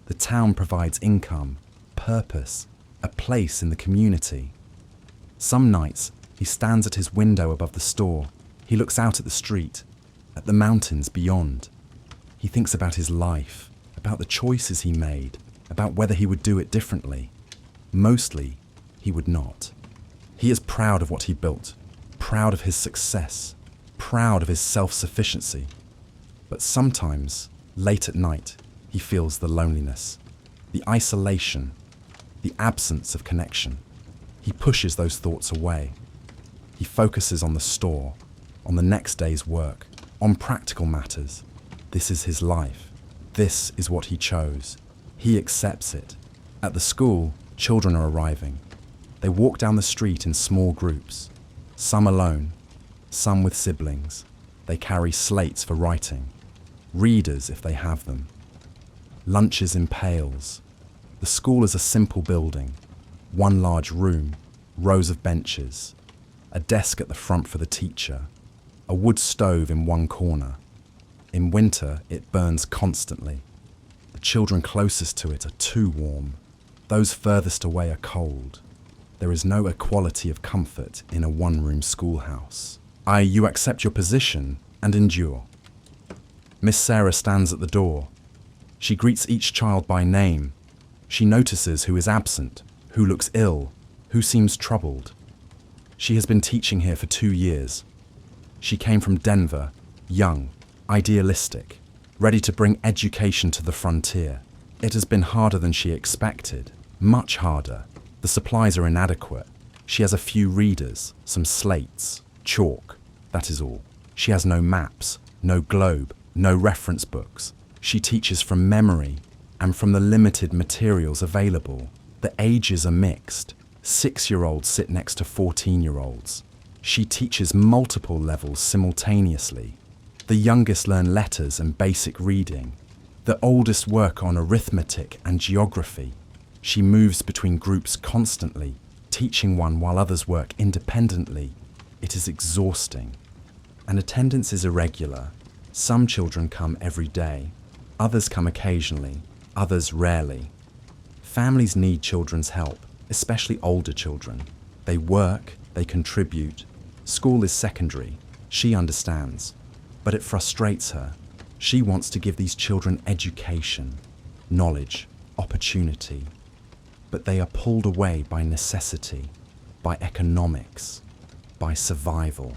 The town provides income, purpose, a place in the community. Some nights, he stands at his window above the store. He looks out at the street, at the mountains beyond. He thinks about his life, about the choices he made, about whether he would do it differently. Mostly, he would not. He is proud of what he built, proud of his success, proud of his self-sufficiency. But sometimes, late at night, he feels the loneliness, the isolation, the absence of connection. He pushes those thoughts away. He focuses on the store, on the next day's work, on practical matters. This is his life. This is what he chose. He accepts it. At the school, children are arriving. They walk down the street in small groups, some alone, some with siblings. They carry slates for writing, readers if they have them. Lunches in pails. The school is a simple building, one large room, rows of benches, a desk at the front for the teacher, a wood stove in one corner. In winter, it burns constantly. The children closest to it are too warm. Those furthest away are cold. There is no equality of comfort in a one-room schoolhouse. You accept your position and endure. Miss Sarah stands at the door. She greets each child by name. She notices who is absent, who looks ill, who seems troubled. She has been teaching here for 2 years. She came from Denver, young, idealistic, ready to bring education to the frontier. It has been harder than she expected, much harder. The supplies are inadequate. She has a few readers, some slates, chalk, that is all. She has no maps, no globe, no reference books. She teaches from memory and from the limited materials available. The ages are mixed. 6-year-olds sit next to 14-year-olds. She teaches multiple levels simultaneously. The youngest learn letters and basic reading. The oldest work on arithmetic and geography. She moves between groups constantly, teaching one while others work independently. It is exhausting. And attendance is irregular. Some children come every day. Others come occasionally. Others rarely. Families need children's help, especially older children. They work, they contribute. School is secondary. She understands. But it frustrates her. She wants to give these children education, knowledge, opportunity. But they are pulled away by necessity, by economics, by survival.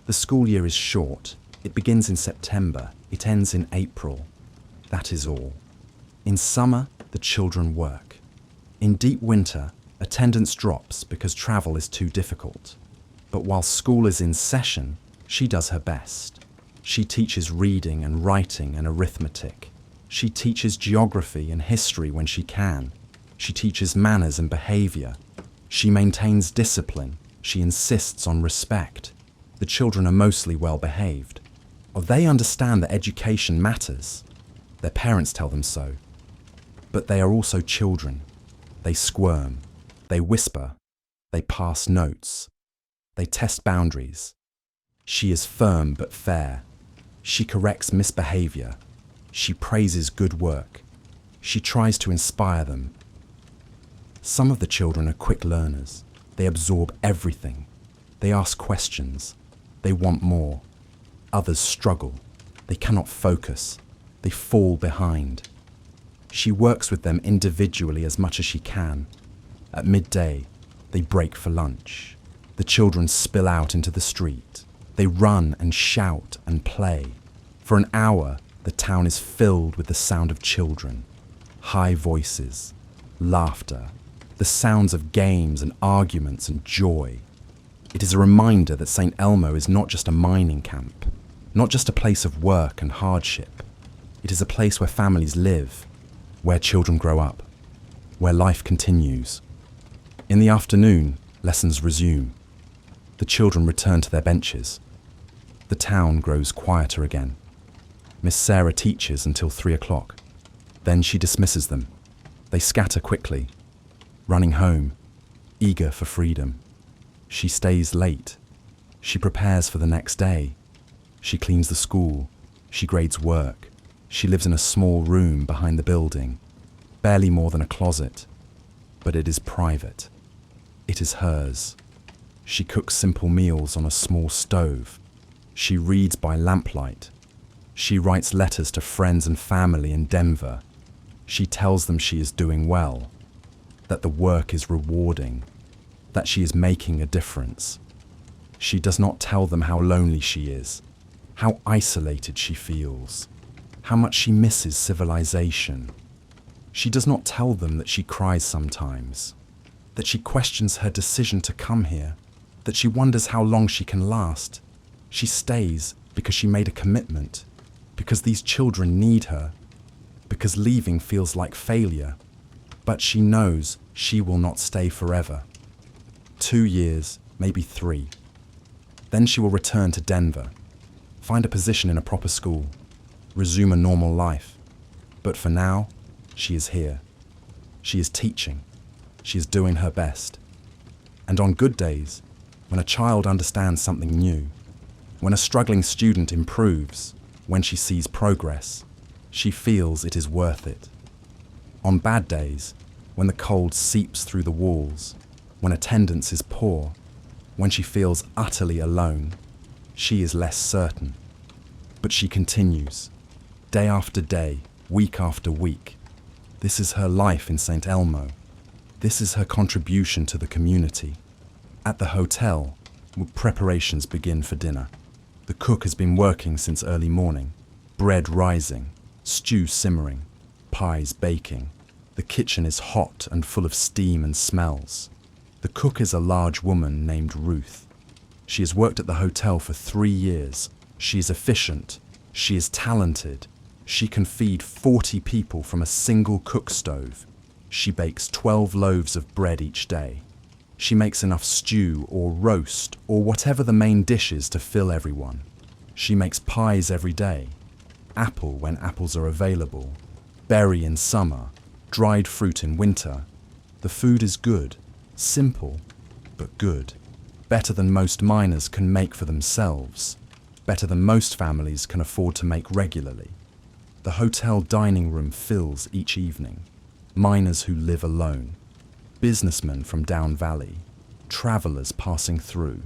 The school year is short. It begins in September. It ends in April. That is all. In summer, the children work. In deep winter, attendance drops because travel is too difficult. But while school is in session, she does her best. She teaches reading and writing and arithmetic. She teaches geography and history when she can. She teaches manners and behavior. She maintains discipline. She insists on respect. The children are mostly well behaved. Or they understand that education matters. Their parents tell them so. But they are also children. They squirm. They whisper. They pass notes. They test boundaries. She is firm but fair. She corrects misbehavior. She praises good work. She tries to inspire them. Some of the children are quick learners. They absorb everything. They ask questions. They want more. Others struggle. They cannot focus. They fall behind. She works with them individually as much as she can. At midday, they break for lunch. The children spill out into the street. They run and shout and play. For an hour, the town is filled with the sound of children. High voices, laughter, the sounds of games and arguments and joy. It is a reminder that St. Elmo is not just a mining camp, not just a place of work and hardship. It is a place where families live, where children grow up, where life continues. In the afternoon, lessons resume. The children return to their benches. The town grows quieter again. Miss Sarah teaches until 3 o'clock. Then she dismisses them. They scatter quickly, running home, eager for freedom. She stays late. She prepares for the next day. She cleans the school. She grades work. She lives in a small room behind the building, barely more than a closet, but it is private. It is hers. She cooks simple meals on a small stove. She reads by lamplight. She writes letters to friends and family in Denver. She tells them she is doing well, that the work is rewarding, that she is making a difference. She does not tell them how lonely she is, how isolated she feels, how much she misses civilization. She does not tell them that she cries sometimes, that she questions her decision to come here, that she wonders how long she can last. She stays because she made a commitment, because these children need her, because leaving feels like failure. But she knows she will not stay forever. 2 years, maybe 3. Then she will return to Denver, find a position in a proper school, resume a normal life. But for now, she is here. She is teaching. She is doing her best. And on good days, when a child understands something new, when a struggling student improves, when she sees progress, she feels it is worth it. On bad days, when the cold seeps through the walls, when attendance is poor, when she feels utterly alone, she is less certain. But she continues, day after day, week after week. This is her life in St. Elmo. This is her contribution to the community. At the hotel, preparations begin for dinner. The cook has been working since early morning, bread rising, stew simmering, pies baking. The kitchen is hot and full of steam and smells. The cook is a large woman named Ruth. She has worked at the hotel for 3 years. She is efficient. She is talented. She can feed 40 people from a single cook stove. She bakes 12 loaves of bread each day. She makes enough stew or roast or whatever the main dish is to fill everyone. She makes pies every day. Apple when apples are available. Berry in summer. Dried fruit in winter. The food is good. Simple, but good. Better than most miners can make for themselves. Better than most families can afford to make regularly. The hotel dining room fills each evening. Miners who live alone. Businessmen from down valley. Travellers passing through.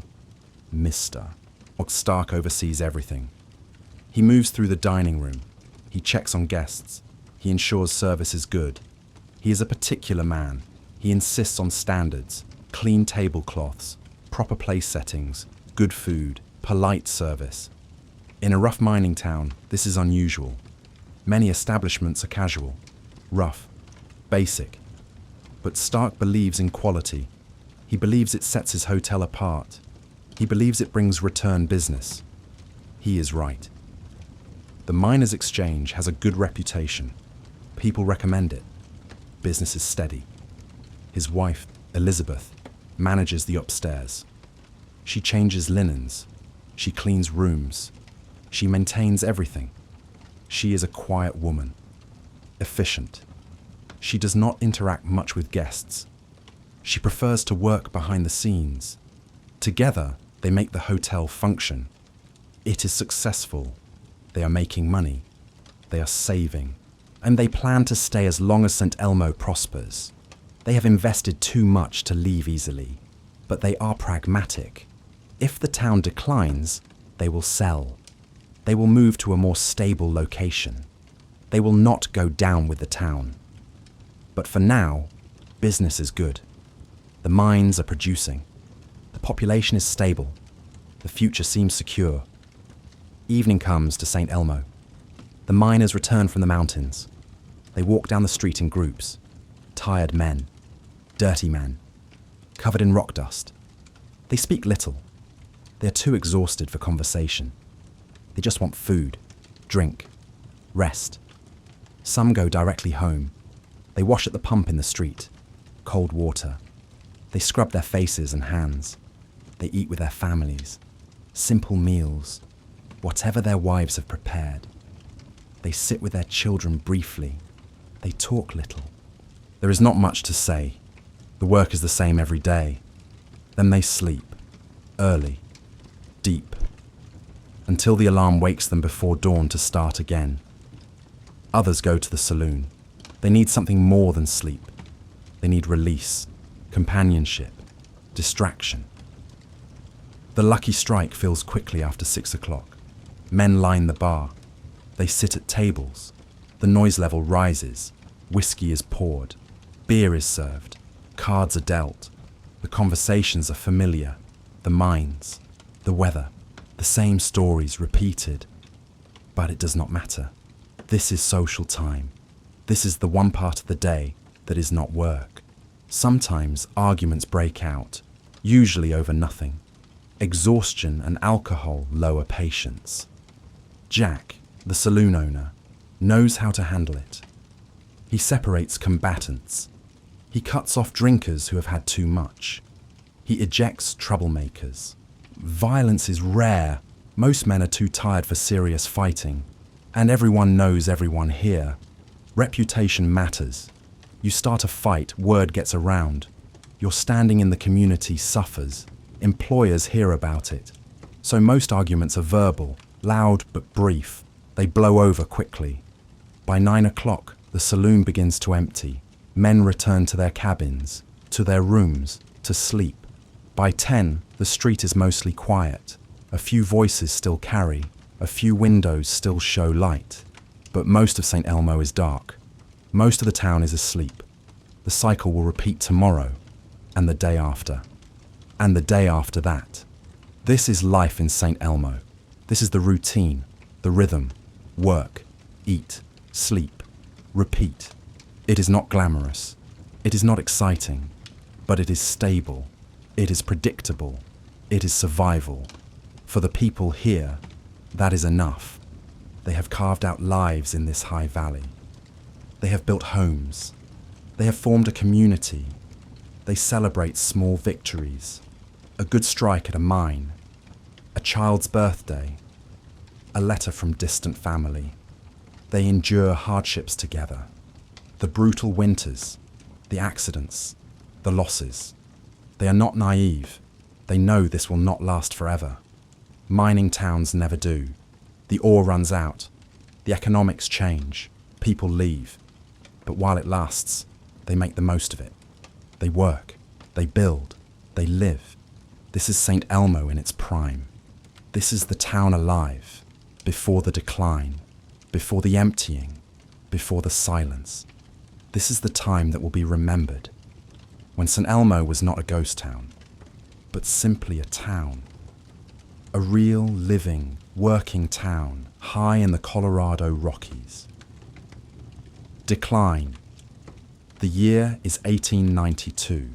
Mr. Stark oversees everything. He moves through the dining room. He checks on guests. He ensures service is good. He is a particular man. He insists on standards, clean tablecloths, proper place settings, good food, polite service. In a rough mining town, this is unusual. Many establishments are casual, rough, basic. But Stark believes in quality. He believes it sets his hotel apart. He believes it brings return business. He is right. The Miners' Exchange has a good reputation. People recommend it. Business is steady. His wife, Elizabeth, manages the upstairs. She changes linens. She cleans rooms. She maintains everything. She is a quiet woman, efficient. She does not interact much with guests. She prefers to work behind the scenes. Together, they make the hotel function. It is successful. They are making money. They are saving. And they plan to stay as long as St. Elmo prospers. They have invested too much to leave easily, but they are pragmatic. If the town declines, they will sell. They will move to a more stable location. They will not go down with the town. But for now, business is good. The mines are producing. The population is stable. The future seems secure. Evening comes to St. Elmo. The miners return from the mountains. They walk down the street in groups. Tired men. Dirty men. Covered in rock dust. They speak little. They are too exhausted for conversation. They just want food, drink, rest. Some go directly home. They wash at the pump in the street. Cold water. They scrub their faces and hands. They eat with their families. Simple meals. Whatever their wives have prepared. They sit with their children briefly. They talk little. There is not much to say. The work is the same every day. Then they sleep. Early. Deep. Until the alarm wakes them before dawn to start again. Others go to the saloon. They need something more than sleep. They need release, companionship, distraction. The lucky strike fills quickly after 6 o'clock. Men line the bar. They sit at tables. The noise level rises. Whiskey is poured. Beer is served. Cards are dealt. The conversations are familiar. The mines. The weather. The same stories repeated. But it does not matter. This is social time. This is the one part of the day that is not work. Sometimes arguments break out, usually over nothing. Exhaustion and alcohol lower patience. Jack, the saloon owner, knows how to handle it. He separates combatants. He cuts off drinkers who have had too much. He ejects troublemakers. Violence is rare. Most men are too tired for serious fighting. And everyone knows everyone here. Reputation matters. You start a fight, word gets around. Your standing in the community suffers. Employers hear about it. So most arguments are verbal, loud but brief. They blow over quickly. By 9 o'clock, the saloon begins to empty. Men return to their cabins, to their rooms, to sleep. By 10, the street is mostly quiet. A few voices still carry. A few windows still show light. But most of St. Elmo is dark. Most of the town is asleep. The cycle will repeat tomorrow, and the day after, and the day after that. This is life in St. Elmo. This is the routine, the rhythm. Work, eat, sleep, repeat. It is not glamorous. It is not exciting. But it is stable. It is predictable. It is survival. For the people here, that is enough. They have carved out lives in this high valley. They have built homes. They have formed a community. They celebrate small victories. A good strike at a mine. A child's birthday. A letter from distant family. They endure hardships together. The brutal winters. The accidents. The losses. They are not naive. They know this will not last forever. Mining towns never do. The ore runs out. The economics change. People leave. But while it lasts, they make the most of it. They work. They build. They live. This is St. Elmo in its prime. This is the town alive, before the decline, before the emptying, before the silence. This is the time that will be remembered, when St. Elmo was not a ghost town, but simply a town. A real, living, working town high in the Colorado Rockies. Decline. The year is 1892.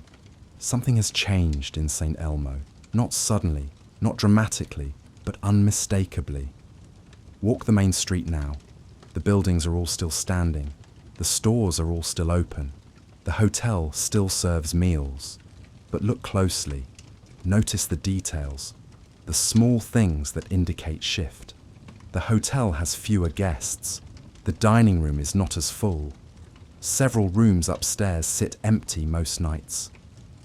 Something has changed in St. Elmo. Not suddenly, not dramatically, but unmistakably. Walk the main street now. The buildings are all still standing. The stores are all still open. The hotel still serves meals. But look closely. Notice the details. The small things that indicate shift. The hotel has fewer guests. The dining room is not as full. Several rooms upstairs sit empty most nights.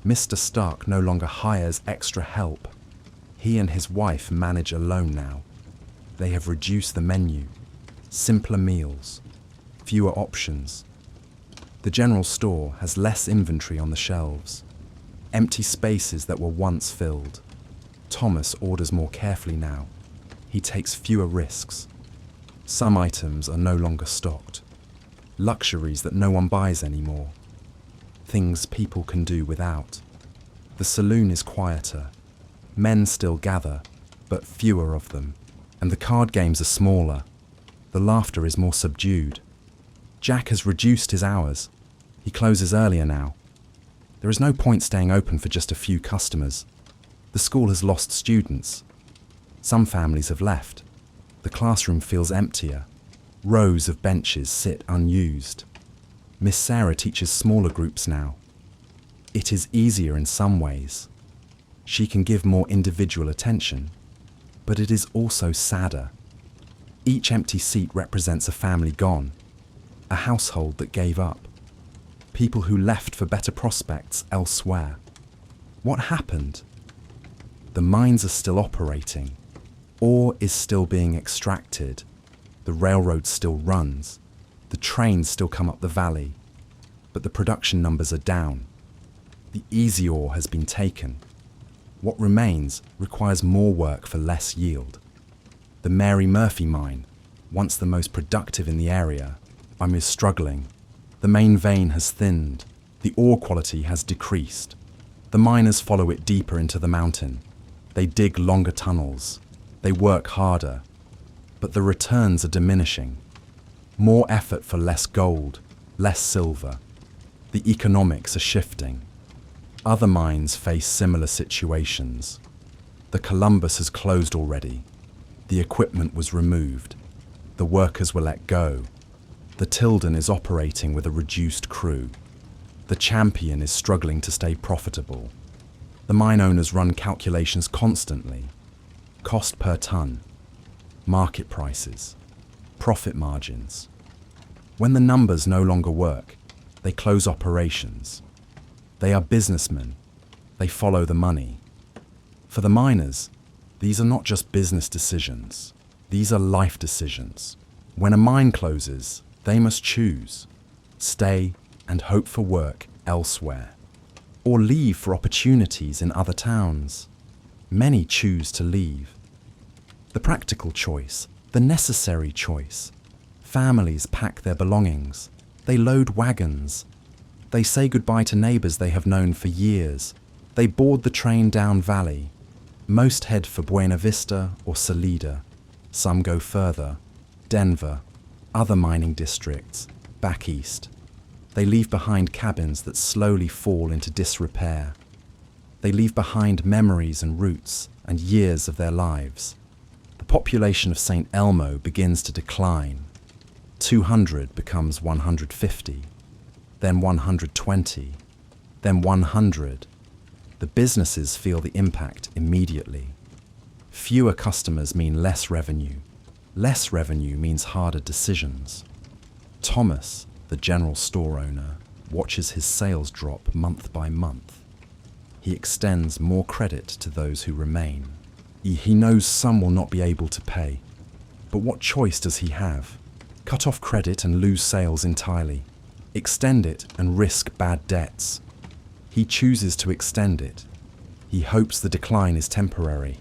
Mr. Stark no longer hires extra help. He and his wife manage alone now. They have reduced the menu. Simpler meals. Fewer options. The general store has less inventory on the shelves. Empty spaces that were once filled. Thomas orders more carefully now. He takes fewer risks. Some items are no longer stocked. Luxuries that no one buys anymore. Things people can do without. The saloon is quieter. Men still gather, but fewer of them. And the card games are smaller. The laughter is more subdued. Jack has reduced his hours. He closes earlier now. There is no point staying open for just a few customers. The school has lost students. Some families have left. The classroom feels emptier. Rows of benches sit unused. Miss Sarah teaches smaller groups now. It is easier in some ways. She can give more individual attention, but it is also sadder. Each empty seat represents a family gone, a household that gave up, people who left for better prospects elsewhere. What happened? The mines are still operating. Ore is still being extracted. The railroad still runs. The trains still come up the valley. But the production numbers are down. The easy ore has been taken. What remains requires more work for less yield. The Mary Murphy mine, once the most productive in the area, is struggling. The main vein has thinned. The ore quality has decreased. The miners follow it deeper into the mountain. They dig longer tunnels. They work harder. But the returns are diminishing. More effort for less gold, less silver. The economics are shifting. Other mines face similar situations. The Columbus has closed already. The equipment was removed. The workers were let go. The Tilden is operating with a reduced crew. The Champion is struggling to stay profitable. The mine owners run calculations constantly. Cost per ton, market prices, profit margins. When the numbers no longer work, they close operations. They are businessmen. They follow the money. For the miners, these are not just business decisions. These are life decisions. When a mine closes, they must choose, stay and hope for work elsewhere, or leave for opportunities in other towns. Many choose to leave. The practical choice, the necessary choice. Families pack their belongings. They load wagons. They say goodbye to neighbours they have known for years. They board the train down valley. Most head for Buena Vista or Salida. Some go further. Denver, other mining districts, back east. They leave behind cabins that slowly fall into disrepair. They leave behind memories and roots and years of their lives. The population of St. Elmo begins to decline. 200 becomes 150, then 120, then 100. The businesses feel the impact immediately. Fewer customers mean less revenue. Less revenue means harder decisions. Thomas, the general store owner, watches his sales drop month by month. He extends more credit to those who remain. He knows some will not be able to pay. But what choice does he have? Cut off credit and lose sales entirely. Extend it and risk bad debts. He chooses to extend it. He hopes the decline is temporary,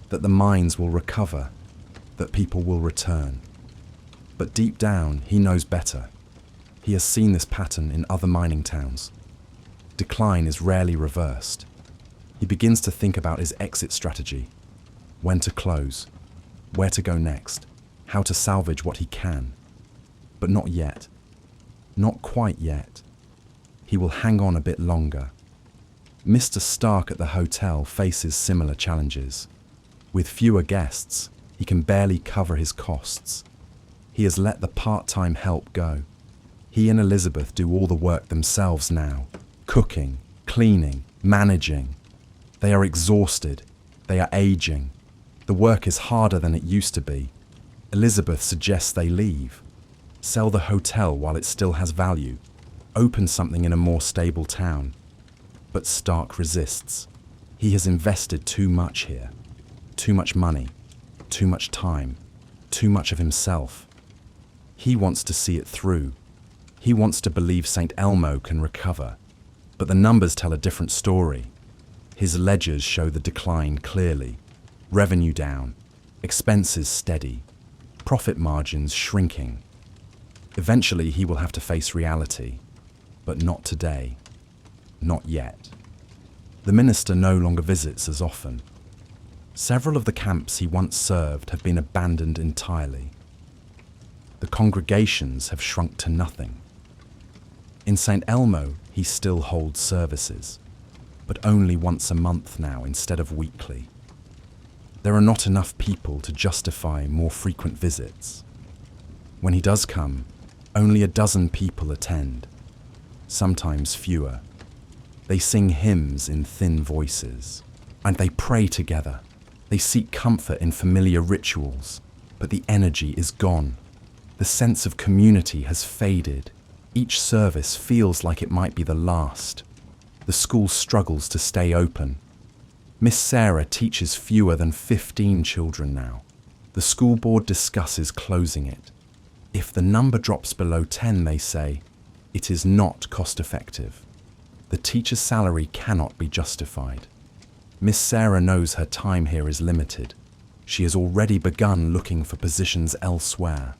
that the mines will recover, that people will return. But deep down, he knows better. He has seen this pattern in other mining towns. Decline is rarely reversed. He begins to think about his exit strategy. When to close, where to go next, how to salvage what he can. But not yet. Not quite yet. He will hang on a bit longer. Mr. Stark at the hotel faces similar challenges. With fewer guests, he can barely cover his costs. He has let the part-time help go. He and Elizabeth do all the work themselves now. Cooking, cleaning, managing. They are exhausted. They are aging. The work is harder than it used to be. Elizabeth suggests they leave, sell the hotel while it still has value, open something in a more stable town. But Stark resists. He has invested too much here. Too much money, too much time, too much of himself. He wants to see it through. He wants to believe St. Elmo can recover. But the numbers tell a different story. His ledgers show the decline clearly. Revenue down, expenses steady, profit margins shrinking. Eventually he will have to face reality, but not today. Not yet. The minister no longer visits as often. Several of the camps he once served have been abandoned entirely. The congregations have shrunk to nothing. In St. Elmo, he still holds services, but only once a month now instead of weekly. There are not enough people to justify more frequent visits. When he does come, only a dozen people attend, sometimes fewer. They sing hymns in thin voices, and they pray together. They seek comfort in familiar rituals, but the energy is gone. The sense of community has faded. Each service feels like it might be the last. The school struggles to stay open. Miss Sarah teaches fewer than 15 children now. The school board discusses closing it. If the number drops below 10, they say, it is not cost-effective. The teacher's salary cannot be justified. Miss Sarah knows her time here is limited. She has already begun looking for positions elsewhere.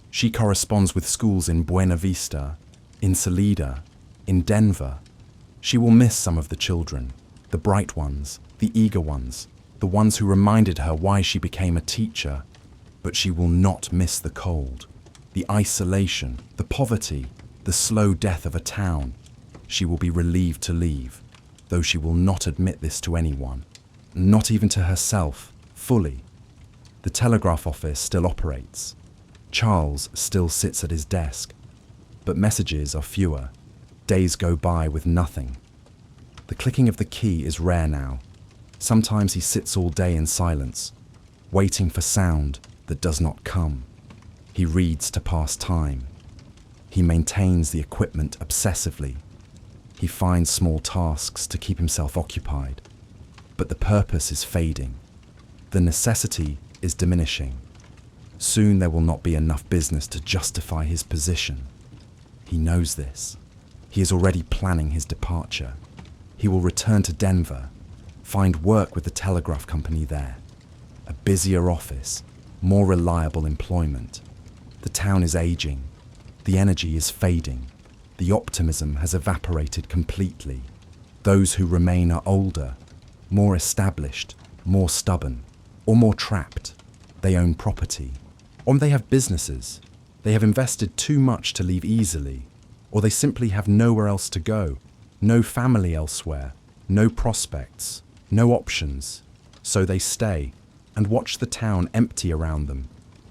She corresponds with schools in Buena Vista, in Salida, in Denver. She will miss some of the children, the bright ones, the eager ones, the ones who reminded her why she became a teacher. But she will not miss the cold, the isolation, the poverty, the slow death of a town. She will be relieved to leave, though she will not admit this to anyone, not even to herself, fully. The telegraph office still operates. Charles still sits at his desk, but messages are fewer. Days go by with nothing. The clicking of the key is rare now. Sometimes he sits all day in silence, waiting for sound that does not come. He reads to pass time. He maintains the equipment obsessively. He finds small tasks to keep himself occupied. But the purpose is fading. The necessity is diminishing. Soon there will not be enough business to justify his position. He knows this. He is already planning his departure. He will return to Denver, find work with the telegraph company there. A busier office, more reliable employment. The town is aging. The energy is fading. The optimism has evaporated completely. Those who remain are older, more established, more stubborn, or more trapped. They own property, or they have businesses. They have invested too much to leave easily, or they simply have nowhere else to go, no family elsewhere, no prospects, no options. So they stay and watch the town empty around them.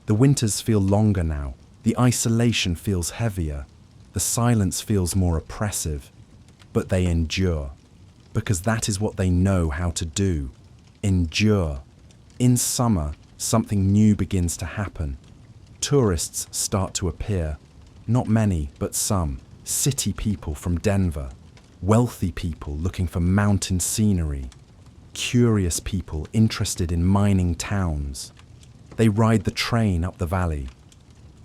The winters feel longer now. The isolation feels heavier. The silence feels more oppressive. But they endure, because that is what they know how to do. Endure. In summer, something new begins to happen. Tourists start to appear. Not many, but some. City people from Denver. Wealthy people looking for mountain scenery. Curious people interested in mining towns. They ride the train up the valley.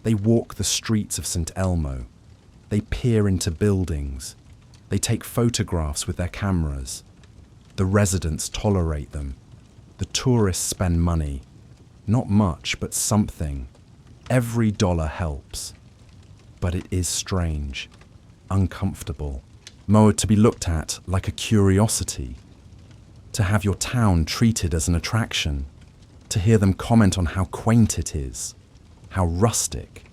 They walk the streets of St. Elmo. They peer into buildings. They take photographs with their cameras. The residents tolerate them. The tourists spend money. Not much, but something. Every dollar helps. But it is strange, uncomfortable, more to be looked at like a curiosity. To have your town treated as an attraction. To hear them comment on how quaint it is, how rustic,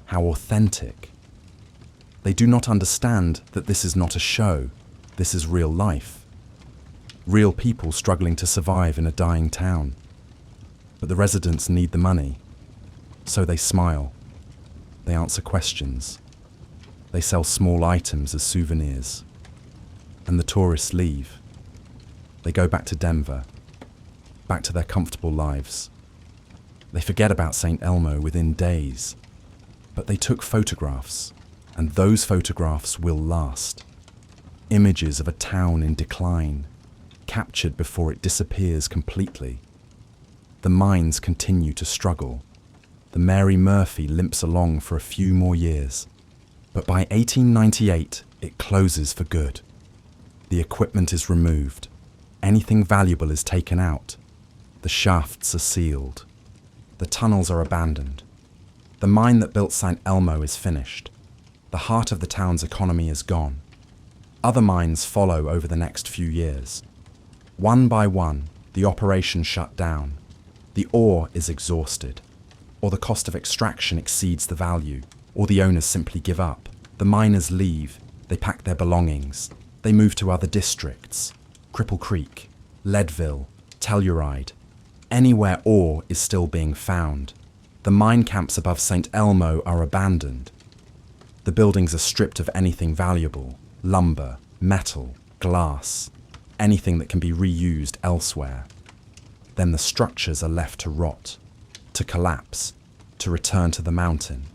how authentic. They do not understand that this is not a show, this is real life. Real people struggling to survive in a dying town. But the residents need the money, so they smile. They answer questions. They sell small items as souvenirs. And the tourists leave. They go back to Denver, back to their comfortable lives. They forget about St. Elmo within days. But they took photographs, and those photographs will last. Images of a town in decline, captured before it disappears completely. The mines continue to struggle. The Mary Murphy limps along for a few more years. But by 1898, it closes for good. The equipment is removed. Anything valuable is taken out. The shafts are sealed. The tunnels are abandoned. The mine that built St. Elmo is finished. The heart of the town's economy is gone. Other mines follow over the next few years. One by one, the operation shut down. The ore is exhausted, or the cost of extraction exceeds the value, or the owners simply give up. The miners leave, they pack their belongings, they move to other districts, Cripple Creek, Leadville, Telluride. Anywhere ore is still being found. The mine camps above St. Elmo are abandoned. The buildings are stripped of anything valuable, lumber, metal, glass, anything that can be reused elsewhere. Then the structures are left to rot, to collapse, to return to the mountain.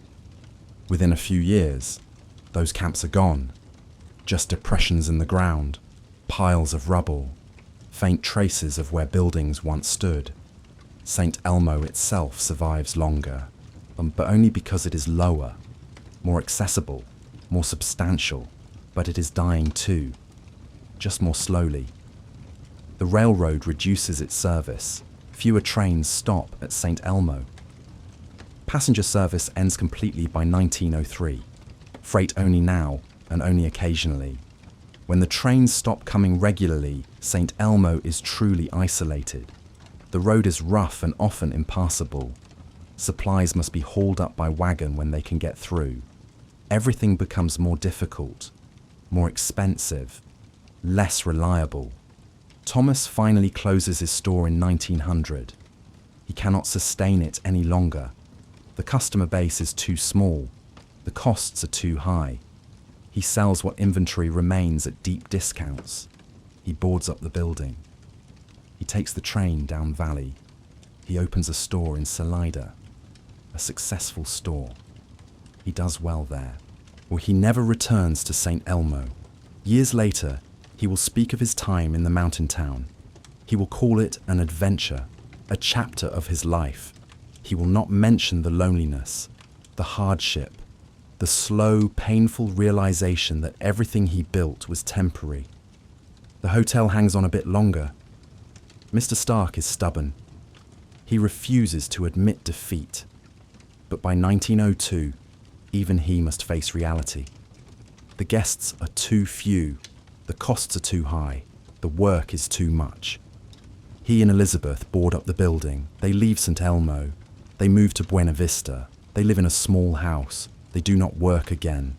Within a few years, those camps are gone. Just depressions in the ground, piles of rubble, faint traces of where buildings once stood. St. Elmo itself survives longer, but only because it is lower, more accessible, more substantial, but it is dying too, just more slowly. The railroad reduces its service. Fewer trains stop at St. Elmo. Passenger service ends completely by 1903. Freight only now and only occasionally. When the trains stop coming regularly, St. Elmo is truly isolated. The road is rough and often impassable. Supplies must be hauled up by wagon when they can get through. Everything becomes more difficult, more expensive, less reliable. Thomas finally closes his store in 1900. He cannot sustain it any longer. The customer base is too small. The costs are too high. He sells what inventory remains at deep discounts. He boards up the building. He takes the train down valley. He opens a store in Salida, a successful store. He does well there. Well, he never returns to St. Elmo. Years later, he will speak of his time in the mountain town. He will call it an adventure, a chapter of his life. He will not mention the loneliness, the hardship, the slow, painful realization that everything he built was temporary. The hotel hangs on a bit longer. Mr. Stark is stubborn. He refuses to admit defeat. But by 1902, even he must face reality. The guests are too few. The costs are too high. The work is too much. He and Elizabeth board up the building. They leave St. Elmo. They move to Buena Vista. They live in a small house. They do not work again.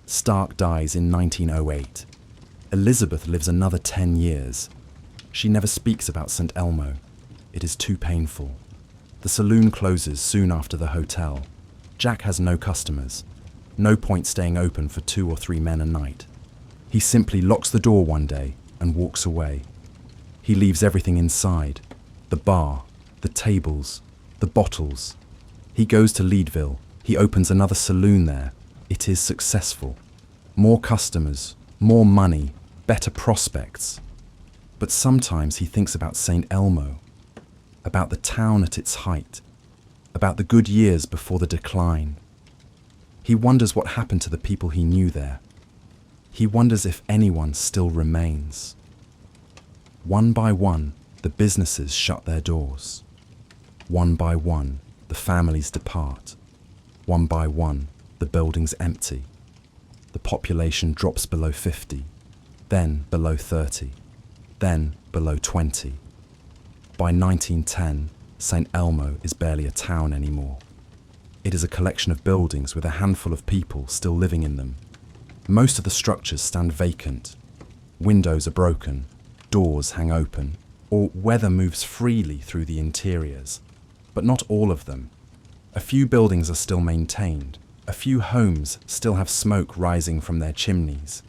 Stark dies in 1908. Elizabeth lives another 10 years. She never speaks about St. Elmo. It is too painful. The saloon closes soon after the hotel. Jack has no customers. No point staying open for 2 or 3 men a night. He simply locks the door one day and walks away. He leaves everything inside. The bar, the tables, the bottles. He goes to Leadville. He opens another saloon there. It is successful. More customers, more money, better prospects. But sometimes he thinks about St. Elmo, about the town at its height, about the good years before the decline. He wonders what happened to the people he knew there. He wonders if anyone still remains. One by one, the businesses shut their doors. One by one, the families depart. One by one, the buildings empty. The population drops below 50, then below 30, then below 20. By 1910, St. Elmo is barely a town anymore. It is a collection of buildings with a handful of people still living in them. Most of the structures stand vacant. Windows are broken, doors hang open, or weather moves freely through the interiors. But not all of them. A few buildings are still maintained. A few homes still have smoke rising from their chimneys.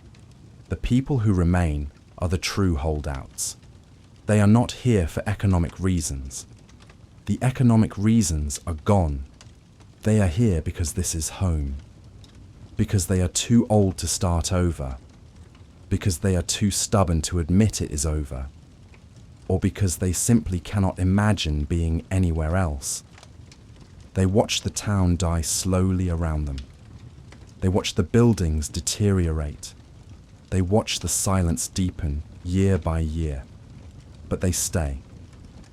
The people who remain are the true holdouts. They are not here for economic reasons. The economic reasons are gone. They are here because this is home. Because they are too old to start over. Because they are too stubborn to admit it is over. Or because they simply cannot imagine being anywhere else. They watch the town die slowly around them. They watch the buildings deteriorate. They watch the silence deepen year by year. But they stay.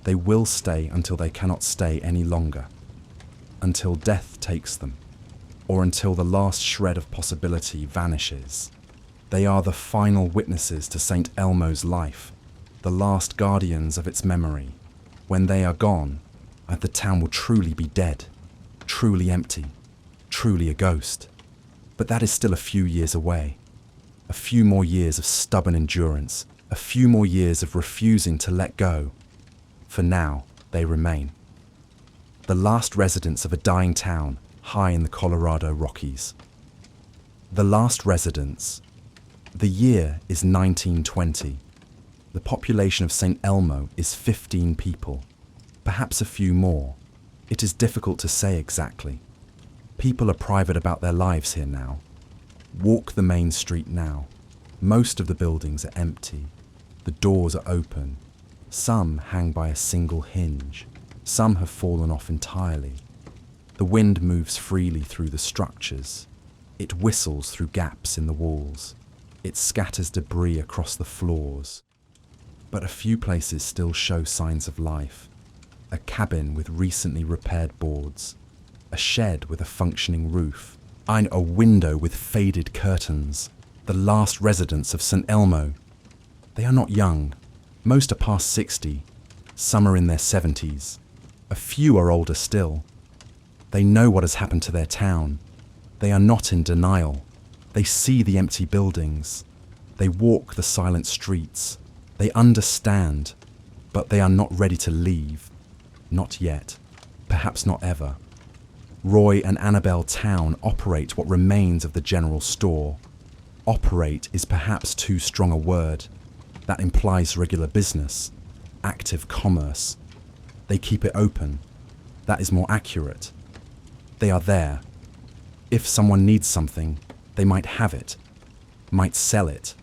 They will stay until they cannot stay any longer. Until death takes them. Or until the last shred of possibility vanishes. They are the final witnesses to St. Elmo's life, the last guardians of its memory. When they are gone, the town will truly be dead, truly empty, truly a ghost. But that is still a few years away. A few more years of stubborn endurance, a few more years of refusing to let go. For now, they remain. The last residents of a dying town high in the Colorado Rockies. The last residents. The year is 1920. The population of St. Elmo is 15 people, perhaps a few more. It is difficult to say exactly. People are private about their lives here now. Walk the main street now. Most of the buildings are empty. The doors are open. Some hang by a single hinge. Some have fallen off entirely. The wind moves freely through the structures. It whistles through gaps in the walls. It scatters debris across the floors. But a few places still show signs of life. A cabin with recently repaired boards. A shed with a functioning roof. And a window with faded curtains. The last residents of St. Elmo. They are not young. Most are past 60. Some are in their 70s. A few are older still. They know what has happened to their town. They are not in denial. They see the empty buildings. They walk the silent streets. They understand, but they are not ready to leave. Not yet. Perhaps not ever. Roy and Annabelle Town operate what remains of the general store. Operate is perhaps too strong a word. That implies regular business, active commerce. They keep it open. That is more accurate. They are there. If someone needs something, they might have it, might sell it.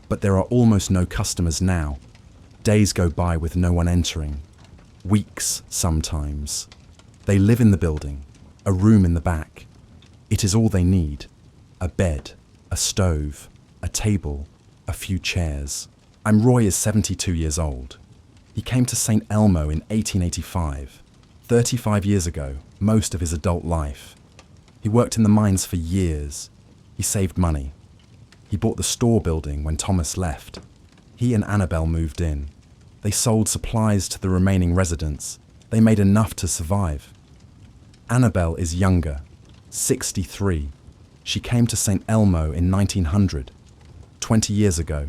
But there are almost no customers now. Days go by with no one entering. Weeks sometimes. They live in the building, a room in the back. It is all they need. A bed, a stove, a table, a few chairs. Roy is 72 years old. He came to St. Elmo in 1885, 35 years ago, most of his adult life. He worked in the mines for years. He saved money. He bought the store building when Thomas left. He and Annabelle moved in. They sold supplies to the remaining residents. They made enough to survive. Annabelle is younger, 63. She came to St. Elmo in 1900, 20 years ago.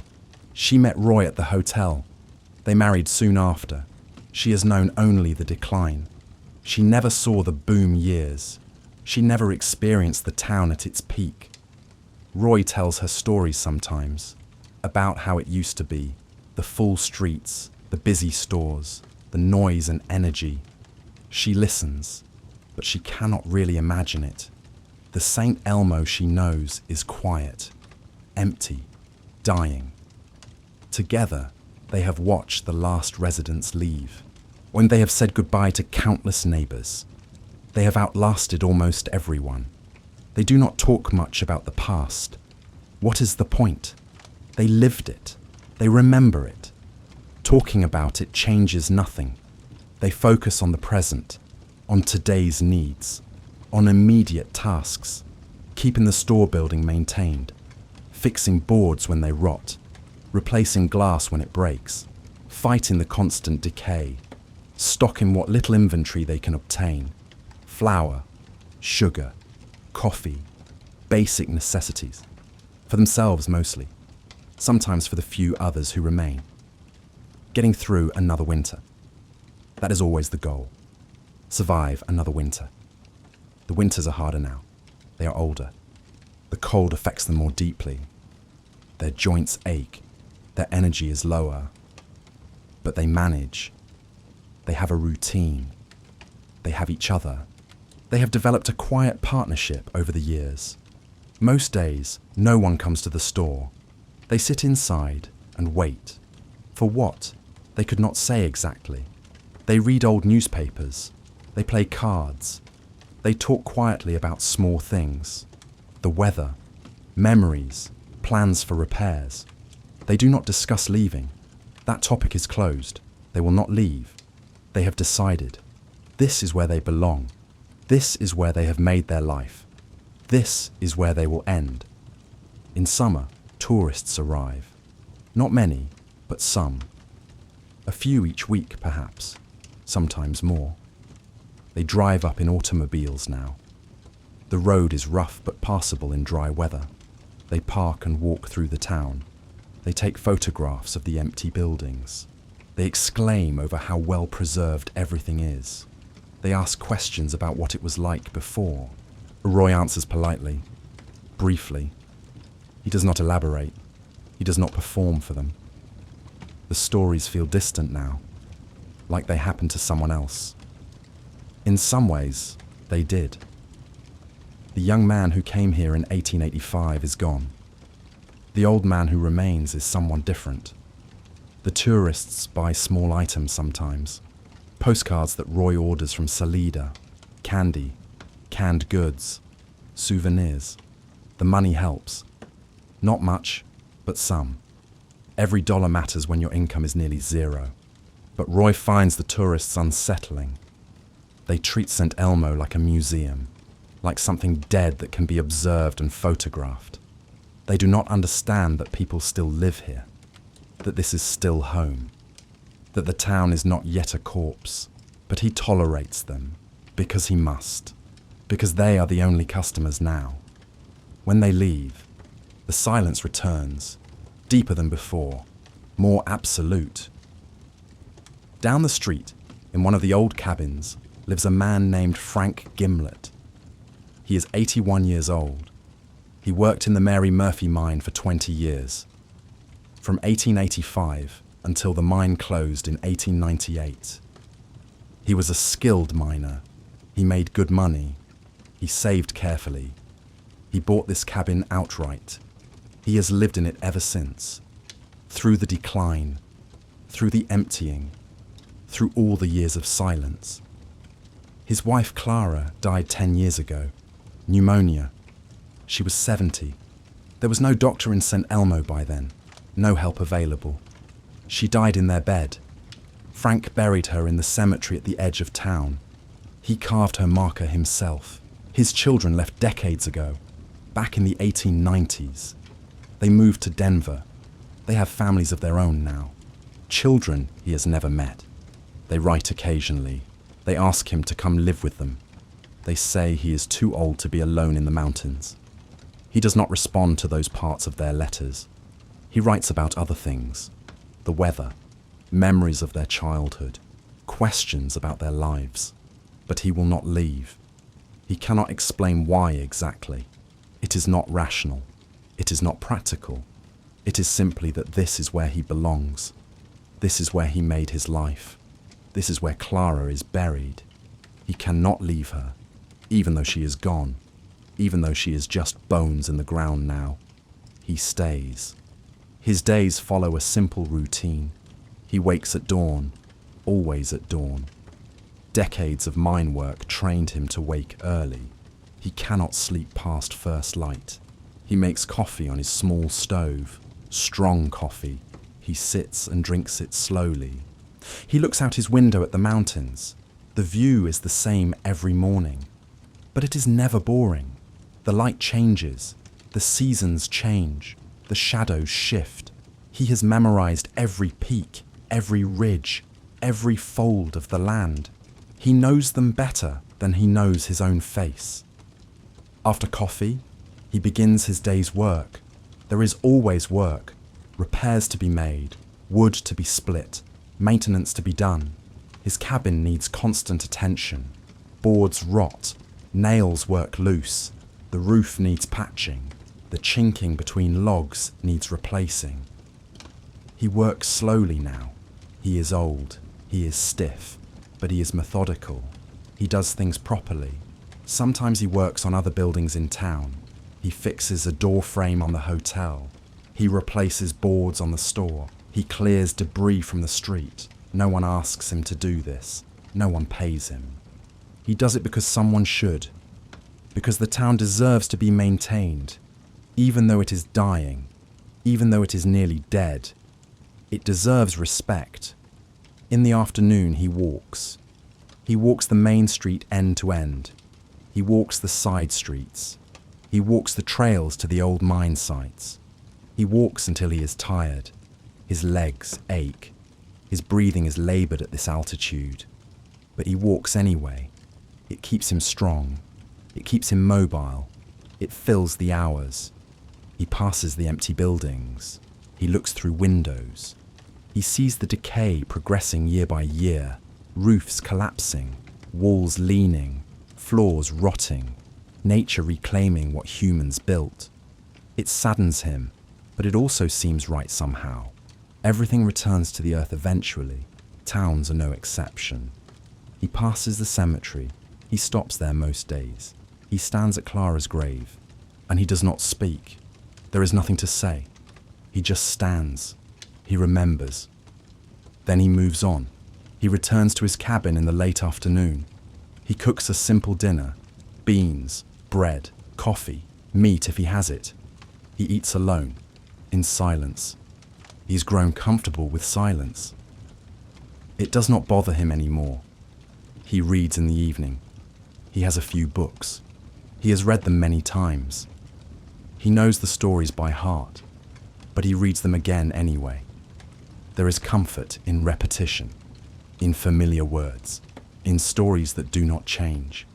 She met Roy at the hotel. They married soon after. She has known only the decline. She never saw the boom years. She never experienced the town at its peak. Roy tells her stories sometimes, about how it used to be, the full streets, the busy stores, the noise and energy. She listens, but she cannot really imagine it. The St. Elmo she knows is quiet, empty, dying. Together, they have watched the last residents leave. When they have said goodbye to countless neighbours, they have outlasted almost everyone. They do not talk much about the past. What is the point? They lived it. They remember it. Talking about it changes nothing. They focus on the present, on today's needs, on immediate tasks, keeping the store building maintained, fixing boards when they rot, replacing glass when it breaks, fighting the constant decay, stocking what little inventory they can obtain, flour, sugar, coffee, basic necessities, for themselves mostly, sometimes for the few others who remain. Getting through another winter. That is always the goal. Survive another winter. The winters are harder now. They are older. The cold affects them more deeply. Their joints ache. Their energy is lower. But they manage. They have a routine. they have each other. They have developed a quiet partnership over the years. Most days, no one comes to the store. They sit inside and wait. For what? They could not say exactly. They read old newspapers. They play cards. They talk quietly about small things. The weather, memories, plans for repairs. They do not discuss leaving. That topic is closed. They will not leave. They have decided. This is where they belong. This is where they have made their life. This is where they will end. In summer, tourists arrive. Not many, but some. A few each week, perhaps. Sometimes more. They drive up in automobiles now. The road is rough but passable in dry weather. They park and walk through the town. They take photographs of the empty buildings. They exclaim over how well preserved everything is. They ask questions about what it was like before. Roy answers politely, briefly. He does not elaborate. He does not perform for them. The stories feel distant now, like they happened to someone else. In some ways, they did. The young man who came here in 1885 is gone. The old man who remains is someone different. The tourists buy small items sometimes. Postcards that Roy orders from Salida, candy, canned goods, souvenirs. The money helps. Not much, but some. Every dollar matters when your income is nearly zero. But Roy finds the tourists unsettling. They treat St. Elmo like a museum, like something dead that can be observed and photographed. They do not understand that people still live here, that this is still home, that the town is not yet a corpse, but he tolerates them because he must, because they are the only customers now. When they leave, the silence returns, deeper than before, more absolute. Down the street, in one of the old cabins, lives a man named Frank Gimlet. He is 81 years old. He worked in the Mary Murphy mine for 20 years. From 1885 until the mine closed in 1898. He was a skilled miner. He made good money. He saved carefully. He bought this cabin outright. He has lived in it ever since. Through the decline, through the emptying, through all the years of silence. His wife Clara died 10 years ago. Pneumonia. She was 70. There was no doctor in St. Elmo by then. No help available. She died in their bed. Frank buried her in the cemetery at the edge of town. He carved her marker himself. His children left decades ago, back in the 1890s. They moved to Denver. They have families of their own now. Children he has never met. They write occasionally. They ask him to come live with them. They say he is too old to be alone in the mountains. He does not respond to those parts of their letters. He writes about other things. The weather, memories of their childhood, questions about their lives. But he will not leave. He cannot explain why exactly. It is not rational. It is not practical. It is simply that this is where he belongs. This is where he made his life. This is where Clara is buried. He cannot leave her, even though she is gone, even though she is just bones in the ground now. He stays. His days follow a simple routine. He wakes at dawn, always at dawn. Decades of mine work trained him to wake early. He cannot sleep past first light. He makes coffee on his small stove, strong coffee. He sits and drinks it slowly. He looks out his window at the mountains. The view is the same every morning. But it is never boring. The light changes. The seasons change. The shadows shift. He has memorized every peak, every ridge, every fold of the land. He knows them better than he knows his own face. After coffee, he begins his day's work. There is always work. Repairs to be made, wood to be split, maintenance to be done. His cabin needs constant attention. Boards rot, nails work loose, the roof needs patching, the chinking between logs needs replacing. He works slowly now. He is old, he is stiff, but he is methodical. He does things properly. Sometimes he works on other buildings in town. He fixes a door frame on the hotel. He replaces boards on the store. He clears debris from the street. No one asks him to do this. No one pays him. He does it because someone should. Because the town deserves to be maintained, even though it is dying, even though it is nearly dead. It deserves respect. In the afternoon, he walks. He walks the main street end to end. He walks the side streets. He walks the trails to the old mine sites. He walks until he is tired. His legs ache. His breathing is laboured at this altitude. But he walks anyway. It keeps him strong. It keeps him mobile. It fills the hours. He passes the empty buildings. He looks through windows. He sees the decay progressing year by year, roofs collapsing, walls leaning, floors rotting, nature reclaiming what humans built. It saddens him, but it also seems right somehow. Everything returns to the earth eventually. Towns are no exception. He passes the cemetery. He stops there most days. He stands at Clara's grave, and he does not speak. There is nothing to say. He just stands. He remembers. Then he moves on. He returns to his cabin in the late afternoon. He cooks a simple dinner: beans, bread, coffee, meat if he has it. He eats alone, in silence. He's grown comfortable with silence. It does not bother him anymore. He reads in the evening. He has a few books. He has read them many times. He knows the stories by heart, but he reads them again anyway. There is comfort in repetition, in familiar words, in stories that do not change.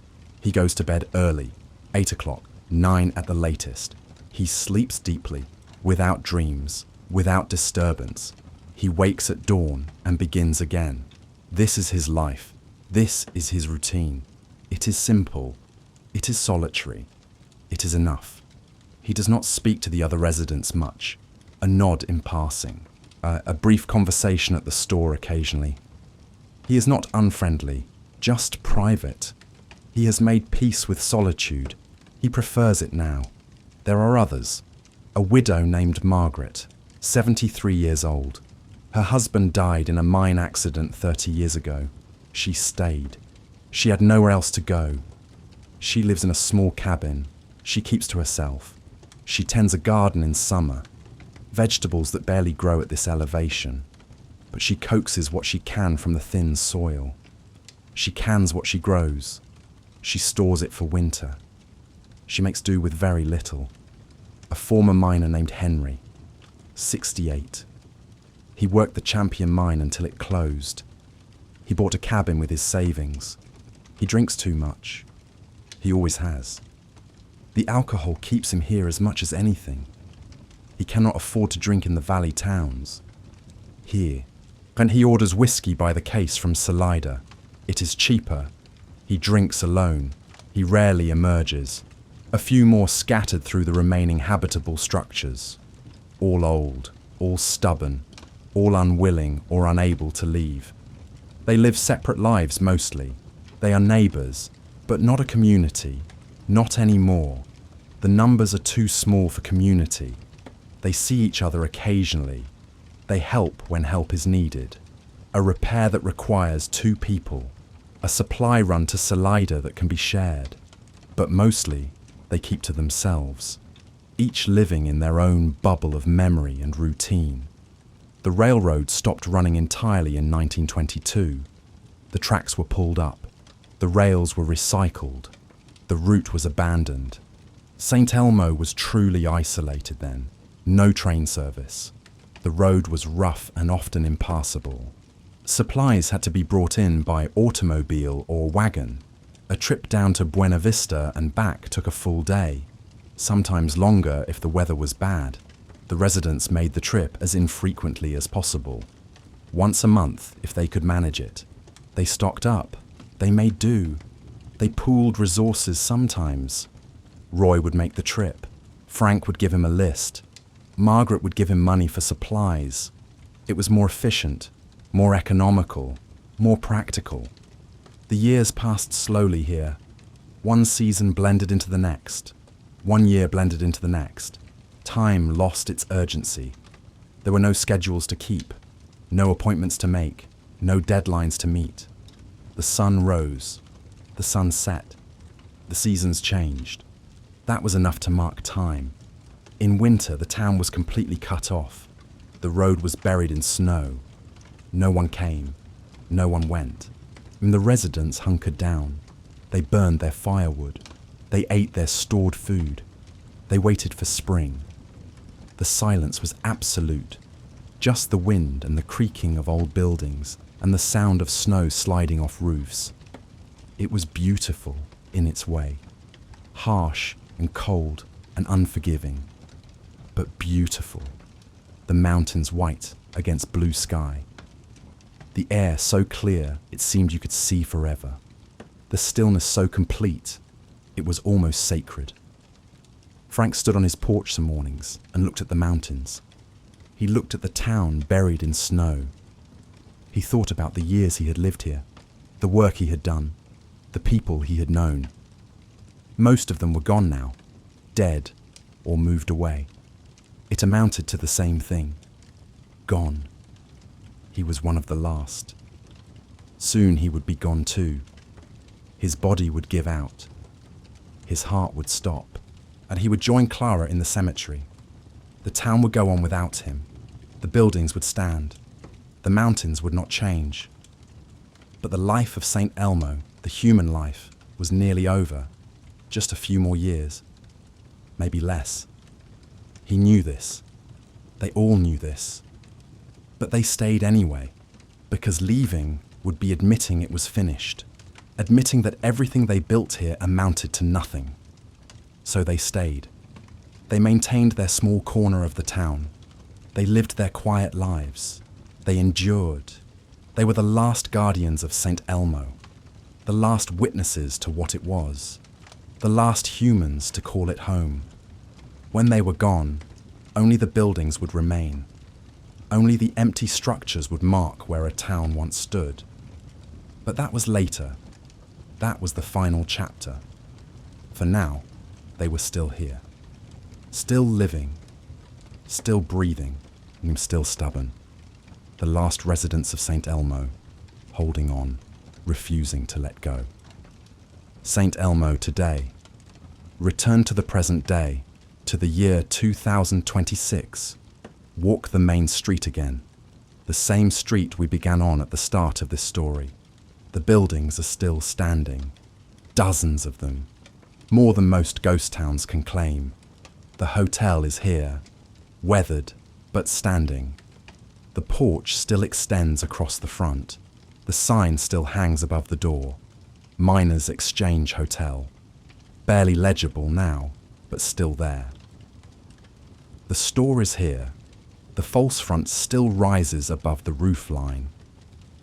He goes to bed early, 8 o'clock, 9 at the latest. He sleeps deeply, without dreams, without disturbance. He wakes at dawn and begins again. This is his life. This is his routine. It is simple. It is solitary. It is enough. He does not speak to the other residents much. A nod in passing. A brief conversation at the store occasionally. He is not unfriendly, just private. He has made peace with solitude. He prefers it now. There are others. A widow named Margaret, 73 years old. Her husband died in a mine accident 30 years ago. She stayed. She had nowhere else to go. She lives in a small cabin. She keeps to herself. She tends a garden in summer. Vegetables that barely grow at this elevation. But she coaxes what she can from the thin soil. She cans what she grows. She stores it for winter. She makes do with very little. A former miner named Henry, 68. He worked the Champion mine until it closed. He bought a cabin with his savings. He drinks too much. He always has. The alcohol keeps him here as much as anything. He cannot afford to drink in the valley towns. Here, and he orders whiskey by the case from Salida. It is cheaper. He drinks alone. He rarely emerges. A few more scattered through the remaining habitable structures. All old, all stubborn, all unwilling or unable to leave. They live separate lives mostly. They are neighbours, but not a community. Not anymore. The numbers are too small for community. They see each other occasionally. They help when help is needed. A repair that requires 2 people. A supply run to Salida that can be shared. But mostly, they keep to themselves, each living in their own bubble of memory and routine. The railroad stopped running entirely in 1922. The tracks were pulled up. The rails were recycled. The route was abandoned. St. Elmo was truly isolated then. No train service. The road was rough and often impassable. Supplies had to be brought in by automobile or wagon. A trip down to Buena Vista and back took a full day, sometimes longer if the weather was bad. The residents made the trip as infrequently as possible. Once a month, if they could manage it. They stocked up. They made do. They pooled resources sometimes. Roy would make the trip. Frank would give him a list. Margaret would give him money for supplies. It was more efficient, more economical, more practical. The years passed slowly here. One season blended into the next. 1 year blended into the next. Time lost its urgency. There were no schedules to keep, no appointments to make, no deadlines to meet. The sun rose. The sun set. The seasons changed. That was enough to mark time. In winter, the town was completely cut off. The road was buried in snow. No one came. No one went. And the residents hunkered down. They burned their firewood. They ate their stored food. They waited for spring. The silence was absolute. Just the wind and the creaking of old buildings and the sound of snow sliding off roofs. It was beautiful in its way. Harsh and cold and unforgiving. But beautiful. The mountains white against blue sky. The air so clear it seemed you could see forever. The stillness so complete it was almost sacred. Frank stood on his porch some mornings and looked at the mountains. He looked at the town buried in snow. He thought about the years he had lived here, the work he had done, the people he had known. Most of them were gone now, dead or moved away. It amounted to the same thing. Gone. He was one of the last. Soon he would be gone too. His body would give out. His heart would stop, and he would join Clara in the cemetery. The town would go on without him. The buildings would stand. The mountains would not change. But the life of St. Elmo, the human life, was nearly over. Just a few more years. Maybe less. He knew this. They all knew this. But they stayed anyway, because leaving would be admitting it was finished, admitting that everything they built here amounted to nothing. So they stayed. They maintained their small corner of the town. They lived their quiet lives. They endured. They were the last guardians of St. Elmo, the last witnesses to what it was, the last humans to call it home. When they were gone, only the buildings would remain. Only the empty structures would mark where a town once stood. But that was later. That was the final chapter. For now, they were still here. Still living. Still breathing. And still stubborn. The last residents of St. Elmo, holding on, refusing to let go. St. Elmo today. Return to the present day, to the year 2026. Walk the main street again. The same street we began on at the start of this story. The buildings are still standing. Dozens of them. More than most ghost towns can claim. The hotel is here. Weathered, but standing. The porch still extends across the front. The sign still hangs above the door. Miners' Exchange Hotel. Barely legible now, but still there. The store is here. The false front still rises above the roof line.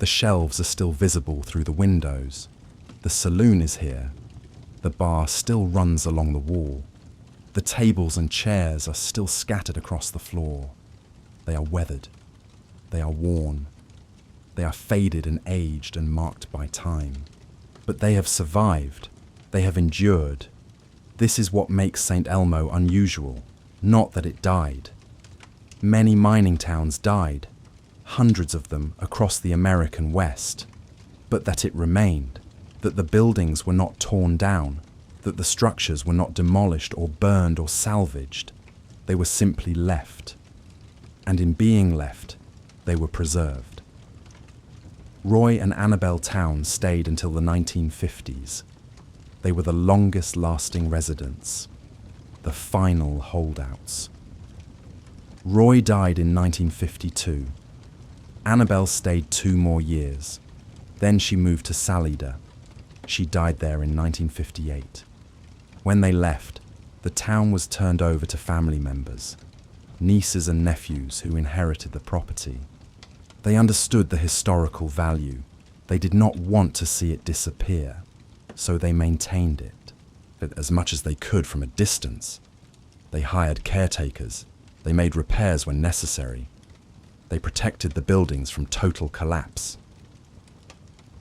The shelves are still visible through the windows. The saloon is here. The bar still runs along the wall. The tables and chairs are still scattered across the floor. They are weathered. They are worn. They are faded and aged and marked by time. But they have survived. They have endured. This is what makes St. Elmo unusual, not that it died. Many mining towns died, hundreds of them across the American West, but that it remained, that the buildings were not torn down, that the structures were not demolished or burned or salvaged. They were simply left. And in being left, they were preserved. Roy and Annabelle Towns stayed until the 1950s. They were the longest lasting residents, the final holdouts. Roy died in 1952. Annabelle stayed 2 more years. Then she moved to Salida. She died there in 1958. When they left, the town was turned over to family members, nieces and nephews who inherited the property. They understood the historical value. They did not want to see it disappear, so they maintained it as much as they could from a distance. They hired caretakers. They made repairs when necessary. They protected the buildings from total collapse.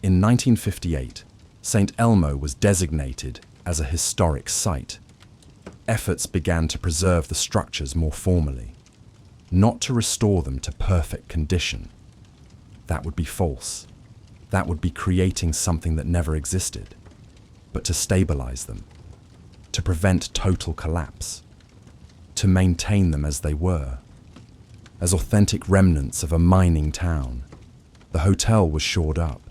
In 1958, St. Elmo was designated as a historic site. Efforts began to preserve the structures more formally, not to restore them to perfect condition. That would be false. That would be creating something that never existed, but to stabilize them, to prevent total collapse, to maintain them as they were, as authentic remnants of a mining town. The hotel was shored up.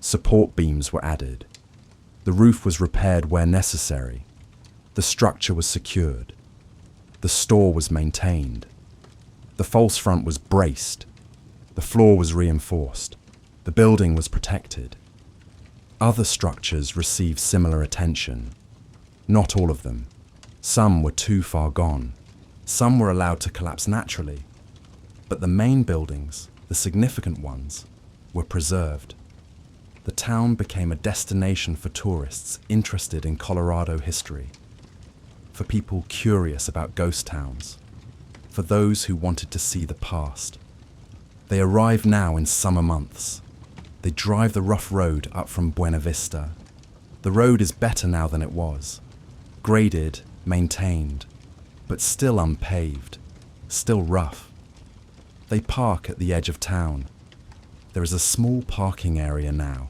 Support beams were added. The roof was repaired where necessary. The structure was secured. The store was maintained. The false front was braced. The floor was reinforced. The building was protected. Other structures received similar attention. Not all of them. Some were too far gone. Some were allowed to collapse naturally. But the main buildings, the significant ones, were preserved. The town became a destination for tourists interested in Colorado history, for people curious about ghost towns, for those who wanted to see the past. They arrive now in summer months. They drive the rough road up from Buena Vista. The road is better now than it was, graded, maintained, but still unpaved, still rough. They park at the edge of town. There is a small parking area now,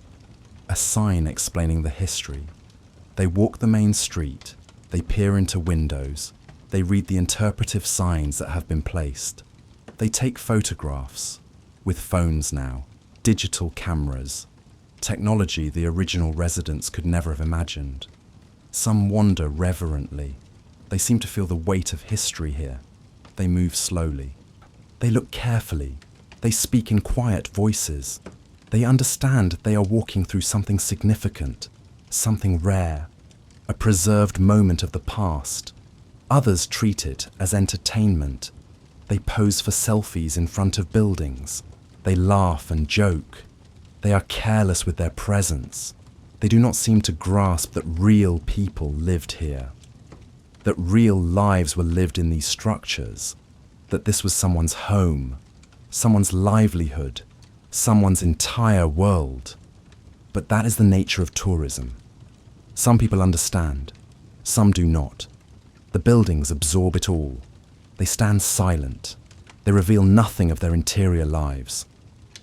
a sign explaining the history. They walk the main street, they peer into windows, they read the interpretive signs that have been placed. They take photographs, with phones now, digital cameras, technology the original residents could never have imagined. Some wander reverently. They seem to feel the weight of history here. They move slowly. They look carefully. They speak in quiet voices. They understand they are walking through something significant, something rare, a preserved moment of the past. Others treat it as entertainment. They pose for selfies in front of buildings. They laugh and joke. They are careless with their presence. They do not seem to grasp that real people lived here, that real lives were lived in these structures, that this was someone's home, someone's livelihood, someone's entire world. But that is the nature of tourism. Some people understand, some do not. The buildings absorb it all. They stand silent. They reveal nothing of their interior lives,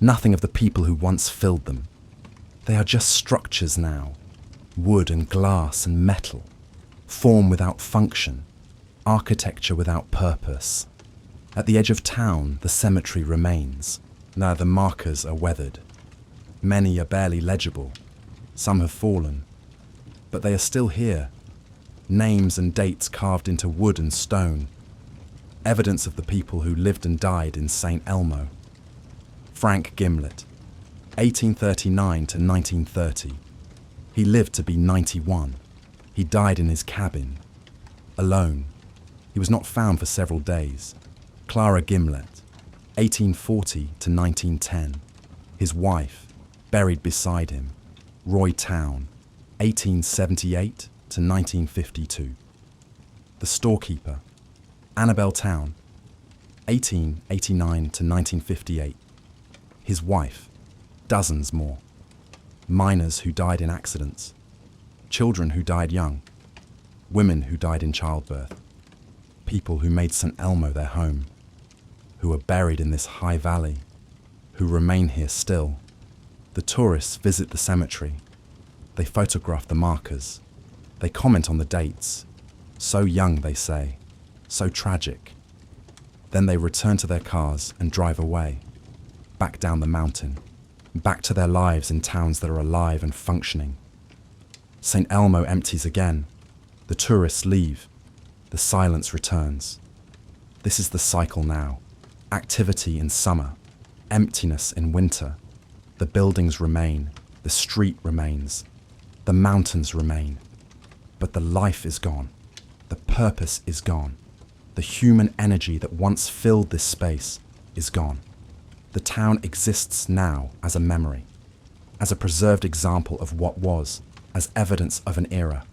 nothing of the people who once filled them. They are just structures now, wood and glass and metal, form without function, architecture without purpose. At the edge of town, the cemetery remains. Now the markers are weathered. Many are barely legible. Some have fallen. But they are still here. Names and dates carved into wood and stone. Evidence of the people who lived and died in St. Elmo. Frank Gimlet, 1839 to 1930. He lived to be 91. He died in his cabin, alone. He was not found for several days. Clara Gimlet, 1840 to 1910. His wife, buried beside him. Roy Town, 1878 to 1952. The storekeeper, Annabelle Town, 1889 to 1958. His wife, dozens more. Miners who died in accidents. Children who died young. Women who died in childbirth. People who made St. Elmo their home. Who are buried in this high valley. Who remain here still. The tourists visit the cemetery. They photograph the markers. They comment on the dates. So young, they say. So tragic. Then they return to their cars and drive away. Back down the mountain. Back to their lives in towns that are alive and functioning. St. Elmo empties again. The tourists leave. The silence returns. This is the cycle now. Activity in summer. Emptiness in winter. The buildings remain. The street remains. The mountains remain. But the life is gone. The purpose is gone. The human energy that once filled this space is gone. The town exists now as a memory, as a preserved example of what was, as evidence of an era.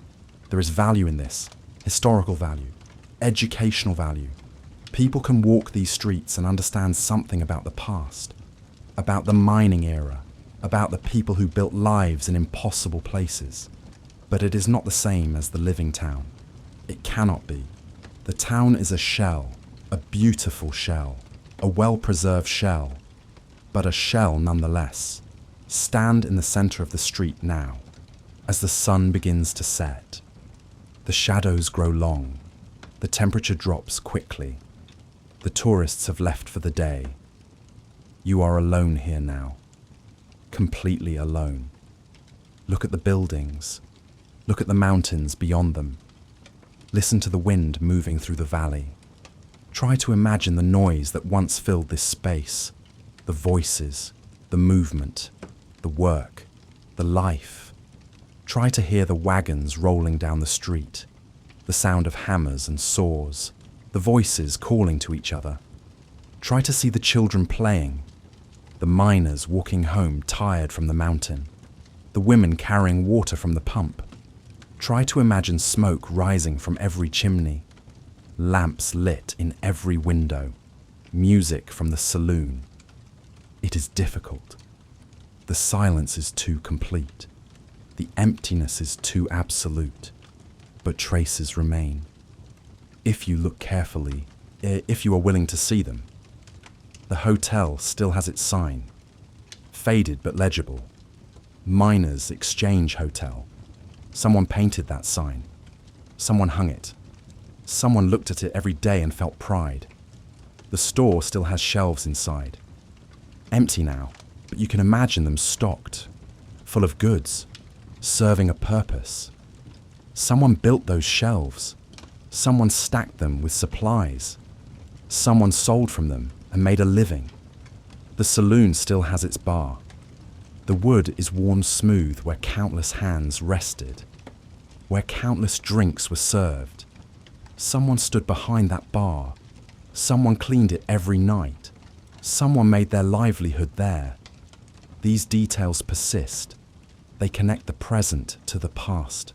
There is value in this, historical value, educational value. People can walk these streets and understand something about the past, about the mining era, about the people who built lives in impossible places. But it is not the same as the living town. It cannot be. The town is a shell, a beautiful shell, a well-preserved shell, but a shell nonetheless. Stand in the center of the street now, as the sun begins to set. The shadows grow long. The temperature drops quickly. The tourists have left for the day. You are alone here now, completely alone. Look at the buildings. Look at the mountains beyond them. Listen to the wind moving through the valley. Try to imagine the noise that once filled this space, the voices, the movement, the work, the life. Try to hear the wagons rolling down the street, the sound of hammers and saws, the voices calling to each other. Try to see the children playing, the miners walking home tired from the mountain, the women carrying water from the pump. Try to imagine smoke rising from every chimney, lamps lit in every window, music from the saloon. It is difficult. The silence is too complete. The emptiness is too absolute. But traces remain. If you look carefully, if you are willing to see them. The hotel still has its sign, faded but legible. Miners' Exchange Hotel. Someone painted that sign. Someone hung it. Someone looked at it every day and felt pride. The store still has shelves inside. Empty now, but you can imagine them stocked, full of goods, serving a purpose. Someone built those shelves. Someone stacked them with supplies. Someone sold from them and made a living. The saloon still has its bar. The wood is worn smooth where countless hands rested, where countless drinks were served. Someone stood behind that bar. Someone cleaned it every night. Someone made their livelihood there. These details persist. They connect the present to the past.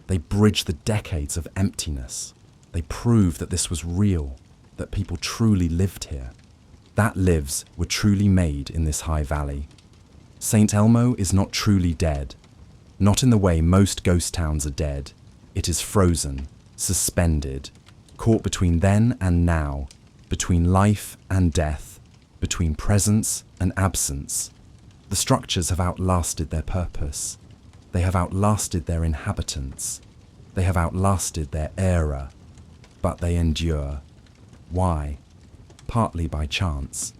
They bridge the decades of emptiness. They prove that this was real, that people truly lived here. That lives were truly made in this high valley. St. Elmo is not truly dead, not in the way most ghost towns are dead. It is frozen, suspended, caught between then and now, between life and death, between presence and absence. The structures have outlasted their purpose. They have outlasted their inhabitants. They have outlasted their era, but they endure. Why? Partly by chance.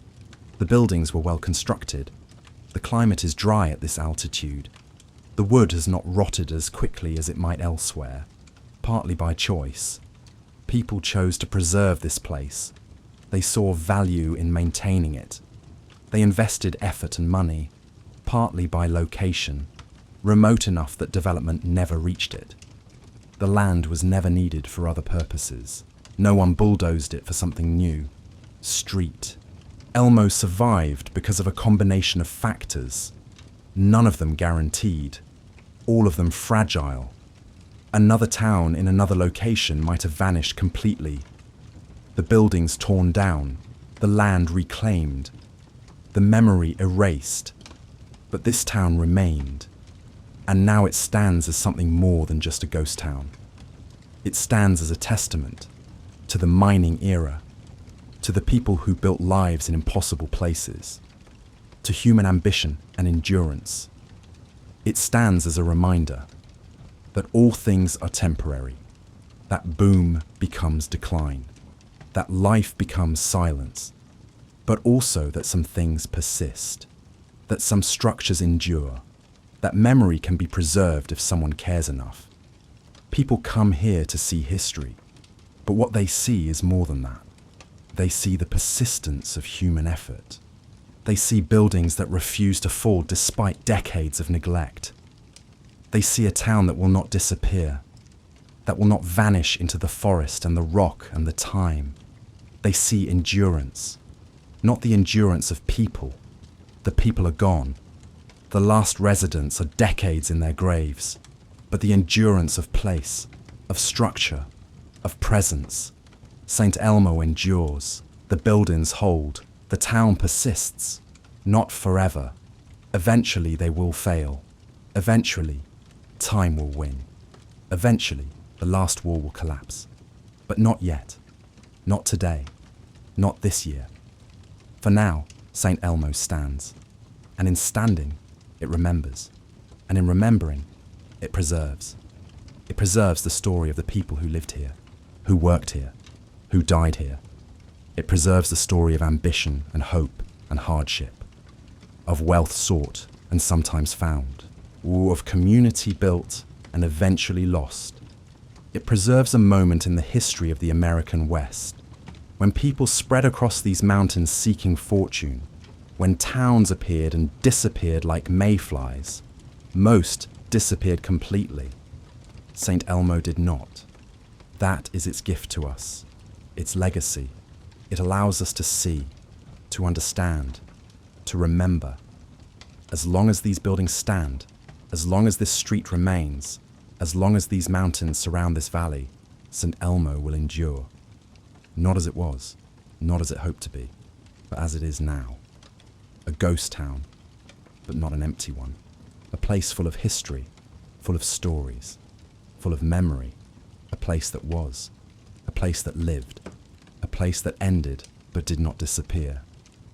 The buildings were well constructed. The climate is dry at this altitude. The wood has not rotted as quickly as it might elsewhere, partly by choice. People chose to preserve this place. They saw value in maintaining it. They invested effort and money, partly by location, remote enough that development never reached it. The land was never needed for other purposes. No one bulldozed it for something new. Street. Elmo survived because of a combination of factors, none of them guaranteed, all of them fragile. Another town in another location might have vanished completely. The buildings torn down, the land reclaimed, the memory erased. But this town remained, and now it stands as something more than just a ghost town. It stands as a testament to the mining era, to the people who built lives in impossible places, to human ambition and endurance. It stands as a reminder that all things are temporary, that boom becomes decline, that life becomes silence, but also that some things persist, that some structures endure, that memory can be preserved if someone cares enough. People come here to see history, but what they see is more than that. They see the persistence of human effort. They see buildings that refuse to fall despite decades of neglect. They see a town that will not disappear, that will not vanish into the forest and the rock and the time. They see endurance, not the endurance of people. The people are gone. The last residents are decades in their graves, but the endurance of place, of structure, of presence. St. Elmo endures, the buildings hold, the town persists, not forever, Eventually they will fail. Eventually, time will win. Eventually, the last wall will collapse. But not yet. Not today. Not this year. For now, St. Elmo stands. And in standing, it remembers. And in remembering, it preserves. It preserves the story of the people who lived here, who worked here, who died here. It preserves the story of ambition and hope and hardship, of wealth sought and sometimes found, of community built and eventually lost. It preserves a moment in the history of the American West, when people spread across these mountains seeking fortune, when towns appeared and disappeared like mayflies. Most disappeared completely. St. Elmo did not. That is its gift to us, its legacy. It allows us to see, to understand, to remember. As long as these buildings stand, as long as this street remains, as long as these mountains surround this valley, St. Elmo will endure. Not as it was, not as it hoped to be, but as it is now. A ghost town, but not an empty one. A place full of history, full of stories, full of memory. A place that was, a place that lived, a place that ended but did not disappear.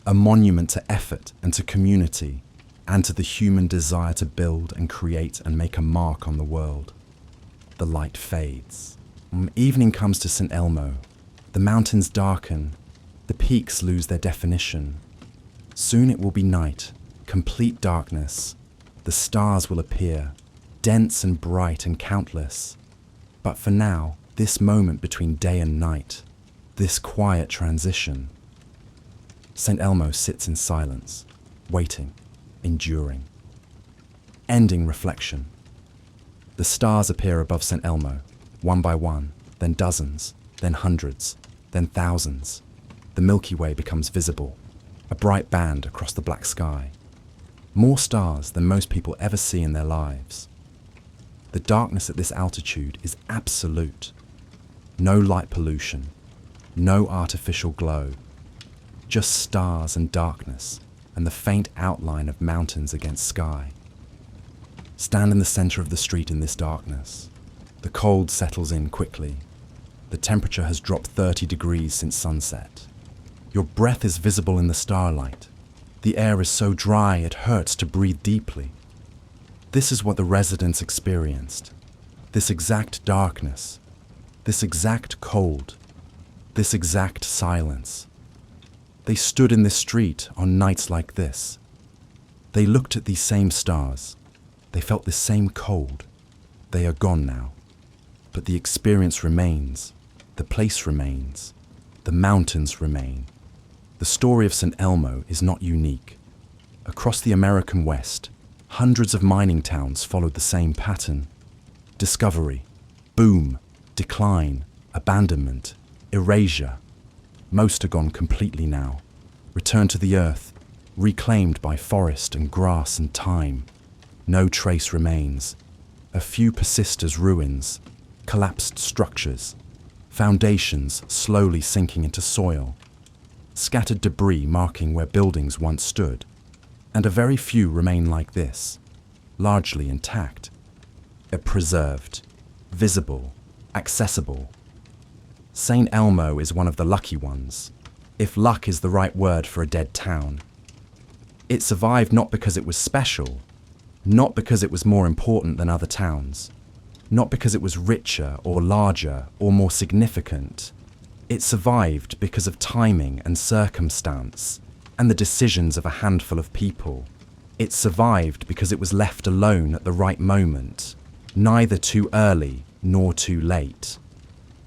A monument to effort and to community, and to the human desire to build and create and make a mark on the world. The light fades. Evening comes to St. Elmo. The mountains darken. The peaks lose their definition. Soon it will be night, complete darkness. The stars will appear, dense and bright and countless. But for now, this moment between day and night, this quiet transition, St. Elmo sits in silence, waiting, enduring. Ending reflection. The stars appear above St. Elmo, one by one, then dozens, then hundreds, then thousands. The Milky Way becomes visible, a bright band across the black sky. More stars than most people ever see in their lives. The darkness at this altitude is absolute. No light pollution, no artificial glow, just stars and darkness and the faint outline of mountains against sky. Stand in the center of the street in this darkness. The cold settles in quickly. The temperature has dropped 30 degrees since sunset. Your breath is visible in the starlight. The air is so dry it hurts to breathe deeply. This is what the residents experienced. This exact darkness, this exact cold, this exact silence. They stood in this street on nights like this. They looked at these same stars. They felt this same cold. They are gone now. But the experience remains. The place remains. The mountains remain. The story of St. Elmo is not unique. Across the American West, hundreds of mining towns followed the same pattern. Discovery, boom, decline, abandonment, erasure. Most are gone completely now, returned to the earth, reclaimed by forest and grass and time. No trace remains. A few persist as ruins, collapsed structures, foundations slowly sinking into soil, scattered debris marking where buildings once stood, and a very few remain like this, largely intact, preserved, visible, accessible. St. Elmo is one of the lucky ones, if luck is the right word for a dead town. It survived not because it was special, not because it was more important than other towns, not because it was richer or larger or more significant. It survived because of timing and circumstance and the decisions of a handful of people. It survived because it was left alone at the right moment, neither too early nor too late.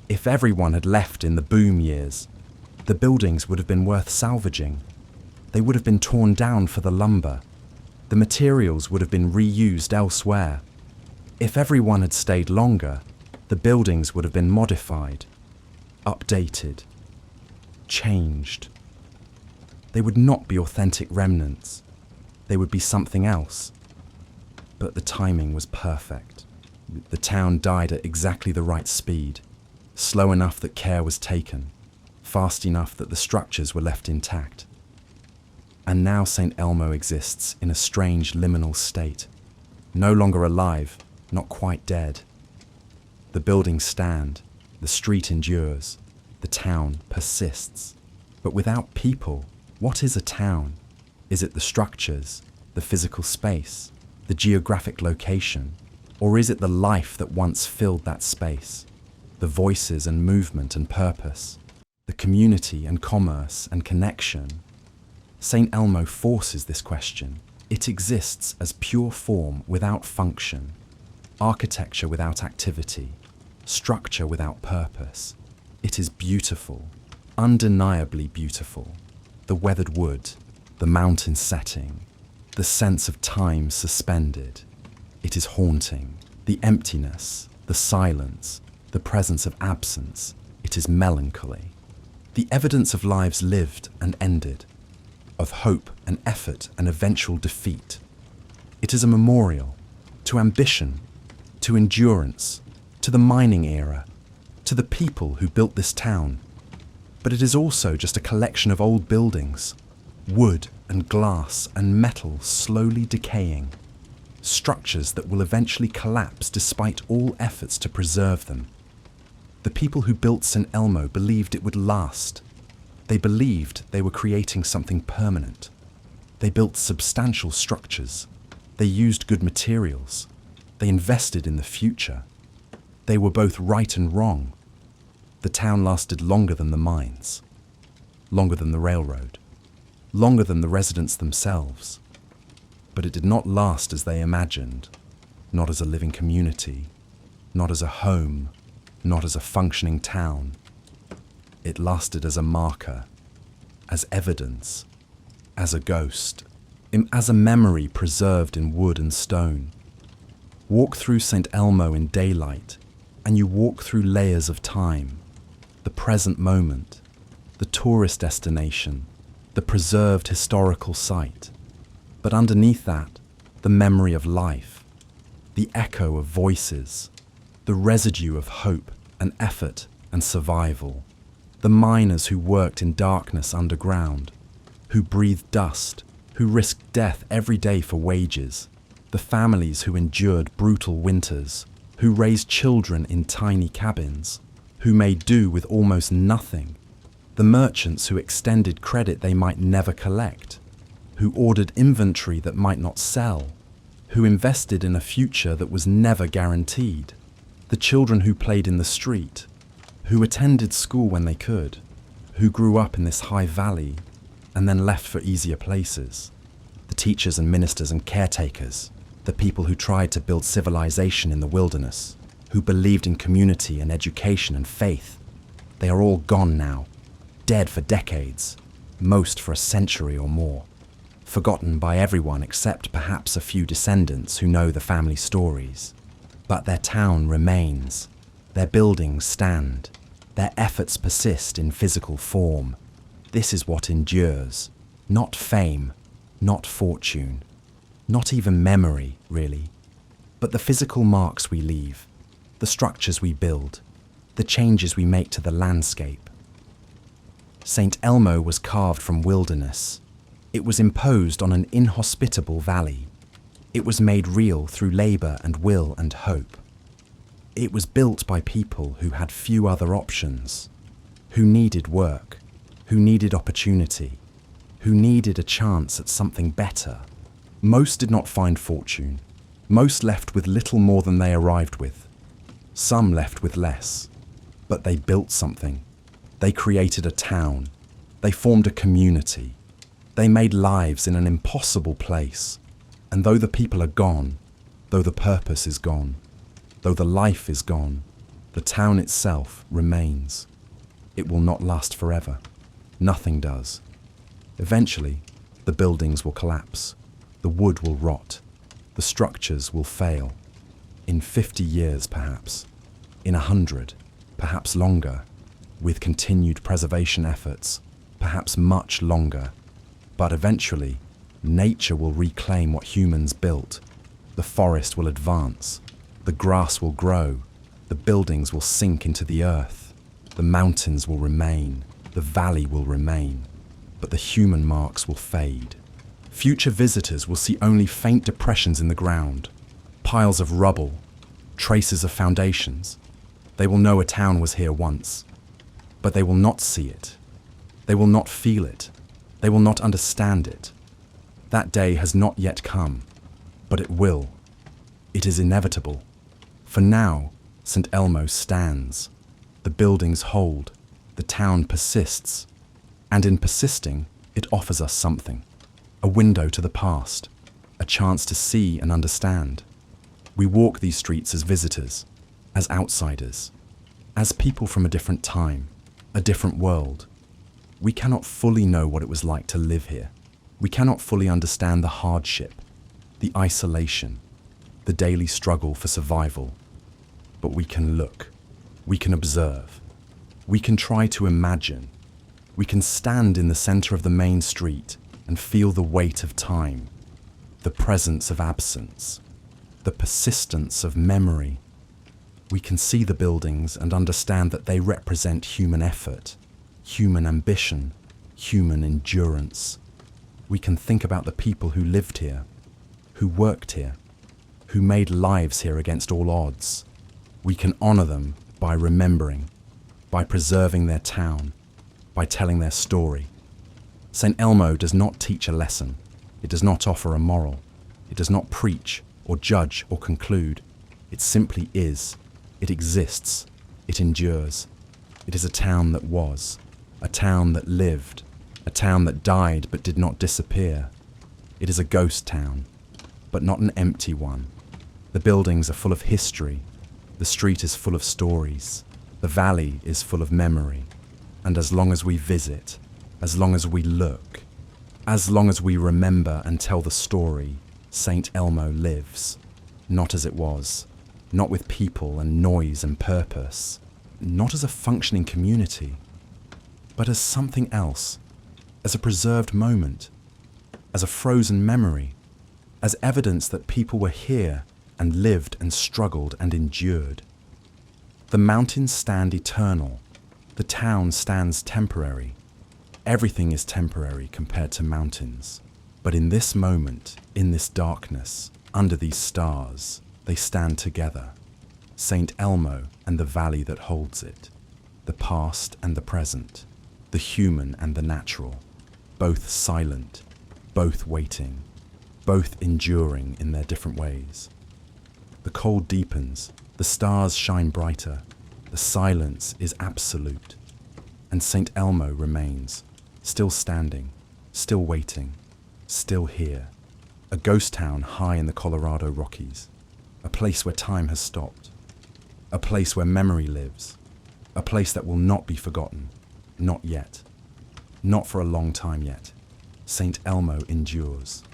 If everyone had left in the boom years, the buildings would have been worth salvaging. They would have been torn down for the lumber. The materials would have been reused elsewhere. If everyone had stayed longer, the buildings would have been modified, updated, changed. They would not be authentic remnants. They would be something else. But the timing was perfect. The town died at exactly the right speed, slow enough that care was taken, fast enough that the structures were left intact. And now St. Elmo exists in a strange liminal state, no longer alive, not quite dead. The buildings stand, the street endures, the town persists. But without people, what is a town? Is it the structures, the physical space, the geographic location, or is it the life that once filled that space? The voices and movement and purpose, the community and commerce and connection? St. Elmo forces this question. It exists as pure form without function, architecture without activity, structure without purpose. It is beautiful, undeniably beautiful. The weathered wood, the mountain setting, the sense of time suspended. It is haunting. The emptiness, the silence, the presence of absence. It is melancholy. The evidence of lives lived and ended, of hope and effort and eventual defeat. It is a memorial to ambition, to endurance, to the mining era, to the people who built this town. But it is also just a collection of old buildings, wood and glass and metal slowly decaying, structures that will eventually collapse despite all efforts to preserve them. The people who built St. Elmo believed it would last. They believed they were creating something permanent. They built substantial structures. They used good materials. They invested in the future. They were both right and wrong. The town lasted longer than the mines, longer than the railroad, longer than the residents themselves. But it did not last as they imagined, not as a living community, not as a home, not as a functioning town. It lasted as a marker, as evidence, as a ghost, as a memory preserved in wood and stone. Walk through St. Elmo in daylight, and you walk through layers of time, the present moment, the tourist destination, the preserved historical site. But underneath that, the memory of life, the echo of voices, the residue of hope and effort and survival. The miners who worked in darkness underground, who breathed dust, who risked death every day for wages, the families who endured brutal winters, who raised children in tiny cabins, who made do with almost nothing, the merchants who extended credit they might never collect, who ordered inventory that might not sell, who invested in a future that was never guaranteed, the children who played in the street, who attended school when they could, who grew up in this high valley and then left for easier places, the teachers and ministers and caretakers, the people who tried to build civilization in the wilderness, who believed in community and education and faith. They are all gone now, dead for decades, most for a century or more, forgotten by everyone except perhaps a few descendants who know the family stories. But their town remains, their buildings stand, their efforts persist in physical form. This is what endures, not fame, not fortune, not even memory, really, but the physical marks we leave, the structures we build, the changes we make to the landscape. St. Elmo was carved from wilderness. It was imposed on an inhospitable valley. It was made real through labour and will and hope. It was built by people who had few other options, who needed work, who needed opportunity, who needed a chance at something better. Most did not find fortune. Most left with little more than they arrived with. Some left with less. But they built something. They created a town. They formed a community. They made lives in an impossible place. And though the people are gone, though the purpose is gone, though the life is gone, the town itself remains. It will not last forever. Nothing does. Eventually, the buildings will collapse. The wood will rot. The structures will fail. In 50 years, perhaps. In 100, perhaps longer. With continued preservation efforts, perhaps much longer. But eventually, nature will reclaim what humans built. The forest will advance. The grass will grow. The buildings will sink into the earth. The mountains will remain. The valley will remain. but the human marks will fade. Future visitors will see only faint depressions in the ground, piles of rubble, traces of foundations. They will know a town was here once, but they will not see it. They will not feel it. They will not understand it. That day has not yet come, but it will. It is inevitable. For now, St. Elmo stands. The buildings hold. The town persists. And in persisting, it offers us something. A window to the past. A chance to see and understand. We walk these streets as visitors, as outsiders, as people from a different time, a different world. We cannot fully know what it was like to live here. We cannot fully understand the hardship, the isolation, the daily struggle for survival. But we can look, we can observe, we can try to imagine. We can stand in the center of the main street and feel the weight of time, the presence of absence, the persistence of memory. We can see the buildings and understand that they represent human effort, human ambition, human endurance. We can think about the people who lived here, who worked here, who made lives here against all odds. We can honor them by remembering, by preserving their town, by telling their story. St. Elmo does not teach a lesson. It does not offer a moral. It does not preach or judge or conclude. It simply is. It exists. It endures. It is a town that was, a town that lived, a town that died but did not disappear. It is a ghost town, but not an empty one. The buildings are full of history. The street is full of stories. The valley is full of memory. And as long as we visit, as long as we look, as long as we remember and tell the story, St. Elmo lives. Not as it was, not with people and noise and purpose, not as a functioning community, but as something else, as a preserved moment, as a frozen memory, as evidence that people were here and lived and struggled and endured. The mountains stand eternal. The town stands temporary. Everything is temporary compared to mountains. But in this moment, in this darkness, under these stars, they stand together. St. Elmo and the valley that holds it. The past and the present. The human and the natural. Both silent, both waiting, both enduring in their different ways. The cold deepens, the stars shine brighter, the silence is absolute, and St. Elmo remains, still standing, still waiting, still here, a ghost town high in the Colorado Rockies, a place where time has stopped, a place where memory lives, a place that will not be forgotten, not yet, not for a long time yet. St. Elmo endures.